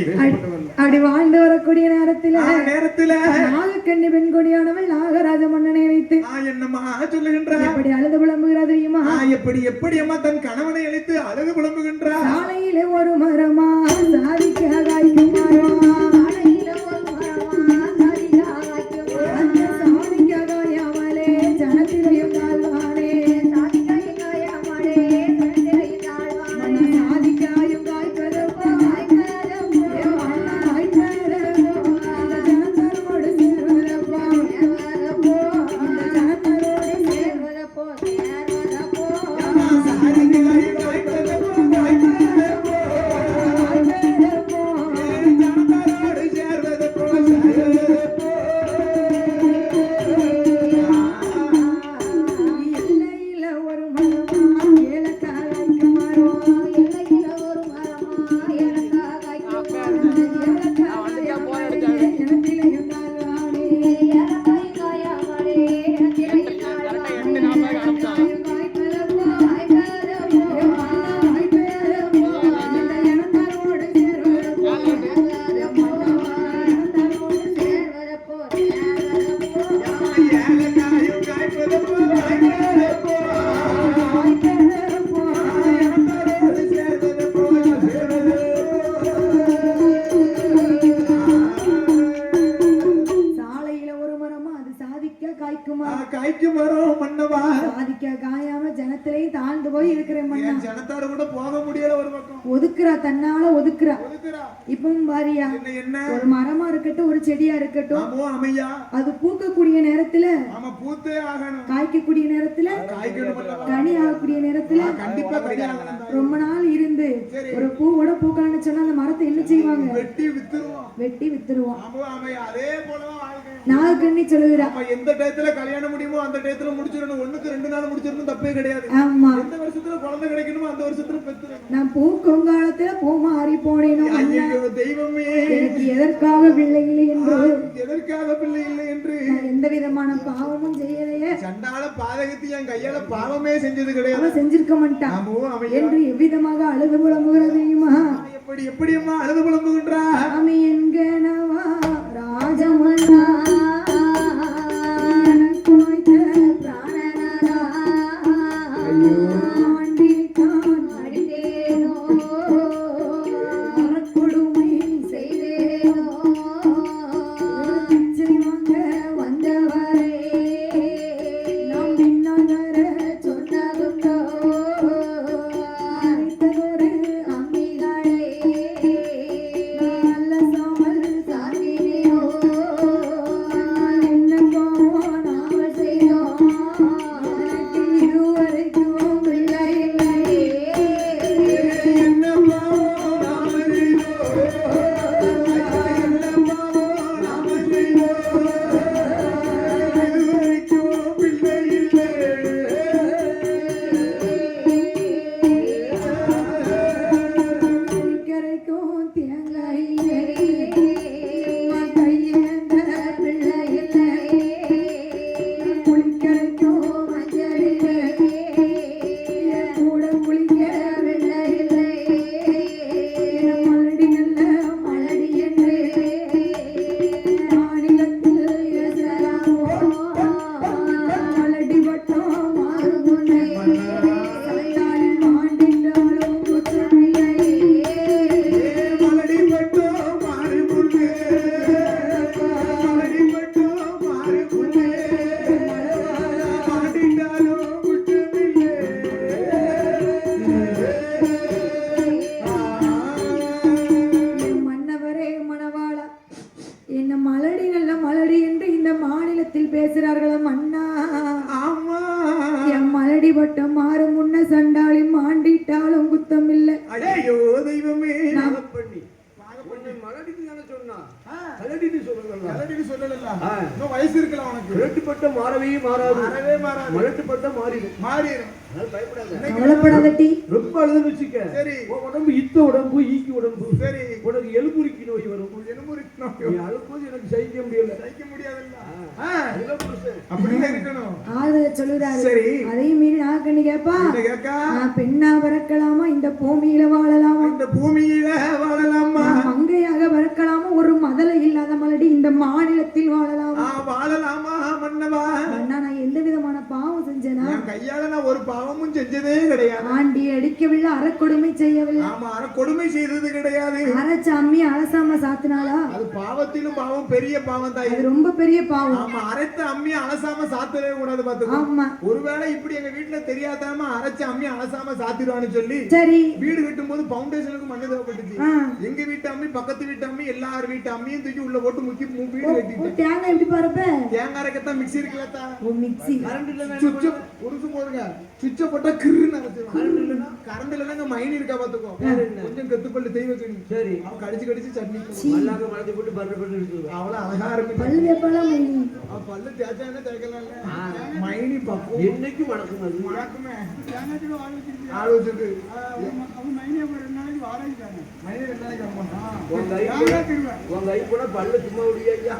அப்படி வாழ்ந்து வரக்கூடிய நேரத்துல நேரத்துல நாகக்கண்ணி பெண் கொடியானவள் நாகராஜ மன்னனை வைத்து என்னம்மா சொல்லுகின்றா? எப்படி அழுது புலம்புகிறா தெரியுமா? எப்படி எப்படி அம்மா தன் கணவனை அழைத்து அழகு புலம்புகின்றா? சாலையிலே ஒரு மரமா சாதிக்க காய்க்கும் மரம், சாலையில ஒரு மரமா சாதிக்க காய்க்கும் மரம், சாதிக்க காயாமலே ஜனத்திரையும் தாழ்வானே, சாதிக்க காயாமலே ஜனத்திரையும் தாழ்வானே, சாதிக்காயும் காய்ப்பதப்போ காய்ப்பதப்போ காய்ப்பதப்போ ஜனத்தரோடு சேர்வதப்போ சேர்வதப்போ ஜனத்தரோடு சேர்வதப்போ சேர்வதப்போ காய்க்கும் மரம் மன்னவா, சாதிக்க காயாம ஜனத்திலையும் தாழ்ந்து போய் இருக்கிற மன்னா. ஜனத்தாரு கூட போக முடியல. ஒரு பக்கம் ஒதுக்குறா, தன்னால ஒதுக்குறா. இப்பவும் பாரியா, என்ன ஒரு மரமா இருக்கட்டும் ஒரு செடியா இருக்கட்டும், அமையா அது பூக்கக்கூடிய நேரத்துல ஆமா பூத்தே ஆகணும், காய்க்கக்கூடிய நேரத்துல கனி ஆகக்கூடிய நேரத்துல கண்டிப்பா ரொம்ப நாள் இருந்து ஒரு பூவோட பூக்கலன்னு சொன்னா அந்த மரத்தை என்ன செய்வாங்க? வெட்டி வித்துருவோம். வெட்டி வித்துருவோம். அதே போலதான் வாழ்க்கை. நாகக்கண்ணி சொல்லுகிறா, எந்த டயத்துல கல்யாணம் முடியுமோ அந்த டயத்துல முடிச்சிடணும். 1க்கு 2 நாள் முடிச்சிடணும், தப்பே கிடையாது. ஆமா, எந்த வருஷத்துல குழந்தை கிடைக்கணுமோ அந்த வருஷத்துல பெத்துறணும். நான் பூக்கும் காலத்துல பூ மாறி போனேனோ தெய்வமே, எனக்கு எதற்காக பிள்ளை இல்லை என்று, எதற்காக பிள்ளை இல்லை என்று எந்த விதமான பாவமும் செய்யலையே. சண்டால பாதகத்தை என் கையால பாவமே செஞ்சது கிடையாது. அவன் செஞ்சிருக்க மாட்டான் என்று எவ்விதமாக அழுது புலம்புகிறது தெரியுமா? எப்படி எப்படியம்மா அழுது புலம்புகின்றா? சாமி என்கனவா கலட்டிட்டு தானே சொன்னா ஆ, கலட்டிட்டு சொல்லலாம் கலட்டிட்டு சொல்லல. ஆ. இன்னும் வயசு இருக்கலாம் உனக்கு. கலட்டுப்பட்ட மாறவே மாறாது மாறவே மாறாது. மலட்டுப்பட்ட மாறிடும் மாறிடும். அதனால பயப்படாத கவலைப்படாதட்டி. ரொம்ப அழுதுன்னு வச்சுக்க சரி. உன் உடம்பு இத்த உடம்பு ஈக்கி உடம்பு சரி. உனக்கு எலும்புரிக்கி நோய் வரும் எலும்புரிக்கணும். நீ அழும்போது எனக்கு சகிக்க முடியல சகிக்க முடியாதுல்ல. ஆ, அதுதான் புருஷன். அப்படிதான் இருக்கணும். ஆறுதல சொல்லுறாரு. சரி. அதையும் மீறி நான் கண்ணு கேப்பா, என்ன கேக்கா? நான் பெண்ணா பிறக்கலாமா, இந்த பூமியில வாழலாமா, இந்த பூமியில வாழலாமா, நான் மங்கையாக பிறக்கலாமா, ஒரு மதலை இல்லாத மலடி இந்த மாநிலத்தில் வாழலாமா. வாழலாமா மன்னவா? அண்ணா, நான் எந்த விதமான பாவம் செஞ்சேனா? என் கையால நான் ஒரு பாவமும் செஞ்சதே கிடையாது. ஆண்டி அடிக்கவில்லை, அறக்கொடுமை செய்யவில்லை, ஆமா, கொடுமை செய்தது கிடையாது. அரைச்சாமி அலசாம சாத்தினாளா? அது பாவத்திலும் பாவம், பெரிய பாவம் தாய். அது ரொம்ப பெரிய பாவம். ஆமா, அரைத்த அம்மி அலசாம சாத்தவே கூடாது பாத்துக்கோ. ஆமா. ஒருவேளை இப்படி எங்க வீட்டுல தெரியாதாம அரைச்ச அம்மி அலசாம சாத்திடுவான்னு சொல்லி சரி. வீடு கட்டும் போது பவுண்டேஷனுக்கு மண்ணு தேவைப்பட்டுச்சு. ஆ. எங்க வீட்டு அம்மி, பக்கத்து வீட்டு அம்மி, எல்லார் வீட்டு அம்மியும் தூக்கி உள்ள போட்டு முக்கி வீடு கட்டிட்டேன். தேங்காய் எப்படி பாருப்ப? தேங்காய் அரைக்கத்தான் மிக்ஸி இருக்குல்லத்தா. ஓ, மிக்ஸி. கரண்ட் இல்லைன்னா என்ன சுவிட்ச பண்ணுவ? உருசு போடுங்க, சுவிட்ச போட்டா கிருன்னு அரைச்சிடும். கரண்ட் இல்லைன்னா மைனி இருக்கா பாத்துக்கோ, கொஞ்சம் கத்துப்பள்ளி தெய்வ கணி. சரி அவன் கடிச்சு கடிச்சு சட்னி மல்லாக்க மலத்தி போட்டு பர்ற பண்ணி எடுத்துருவேன் அவ்வளவு அழகா இருக்கு. பல்லு வேப்பலாம் மைனி. அவன் பல்லு தேய்ச்சானே தேய்க்கலாம்ல. மைனி பக்கம் என்னைக்கும் மணக்கும் அது மணக்குமே. ஆள் வச்சிருக்கு. மைனி 2 நாளைக்கு ஆமா. உங்க கை கூட பல்ல சும்மா விடியா ஐயா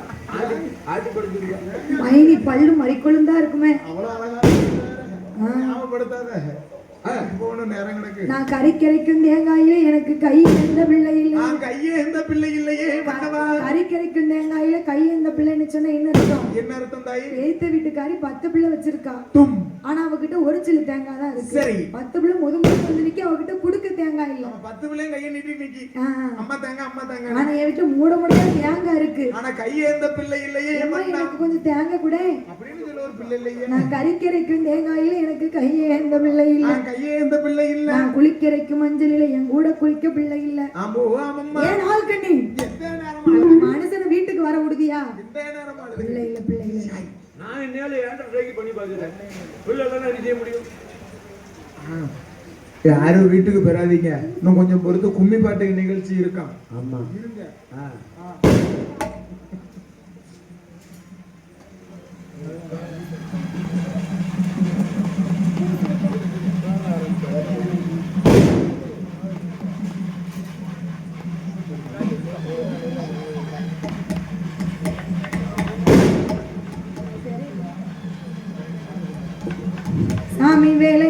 ஆட்டி படுத்துருவியா மைனி பல்லு மறிக்கொழுந்தா இருக்குமே. அவ்வளவு அழகா இருக்கு. ஞாபகப்படுத்தாத. போன நேரம் கிடக்கு. நான் கறிக்கரைக்கும் தேங்காயில எனக்கு கை எந்த பிள்ளை இல்லை. நான் கையே எந்த பிள்ளை இல்லையே மன்னவா. கறிக்கரைக்கும் தேங்காயில கை எந்த பிள்ளைன்னு சொன்னா என்ன அர்த்தம்? என்ன அர்த்தம் தாயி? எய்த்த வீட்டுக்காரி 10 பிள்ளை வச்சிருக்கா. தும். ஆனா அவகிட்ட ஒரு சில தேங்காய் தான் இருக்கு. சரி. 10 பிள்ளை முதுகு வந்து நிக்க, அவகிட்ட குடுக்க தேங்காய் இல்ல. அவன் 10 பிள்ளையும் கையை நீட்டி நிக்கி. அம்மா தாங்க அம்மா தாங்க. ஆனா என்கிட்ட மூட மூட தேங்காய் இருக்கு. ஆனா கையே எந்த பிள்ளை இல்லையே ஏம்மா, மன்னா. எனக்கு கொஞ்சம் தேங்காய் கூட. அப்படின்னு சொல்ல ஒரு பிள்ளை இல்லையே. நான் கறிக்கரைக்கும் தேங்காயில எனக்கு கையே எந்த பிள்ளை இல்ல. நான் கையே எந்த பிள்ளை இல்ல. நான் குளிக்கரைக்கும் மஞ்சளில என் கூட குளிக்க பிள்ளை இல்ல. ஆம்போ ஆமம்மா. ஏன் ஆள் கண்ணி? எந்த நேரம் மனுஷன வீட்டுக்கு வர விடுதியா? எந்த நேரம் ஆளுது. பிள்ளை இல்ல, பிள்ளை இல்ல. நான் என்னையால ஏன்டா ட்ரை பண்ணி பாக்குறேன் பிள்ளை எல்லாம் என்ன செய்ய முடியும் யாரும் வீட்டுக்கு பெறாதீங்க. இன்னும் கொஞ்சம் பொறுத்து கும்மி பாட்டு நிகழ்ச்சி இருக்கான். ஆமா இருங்க. சாமி வேலை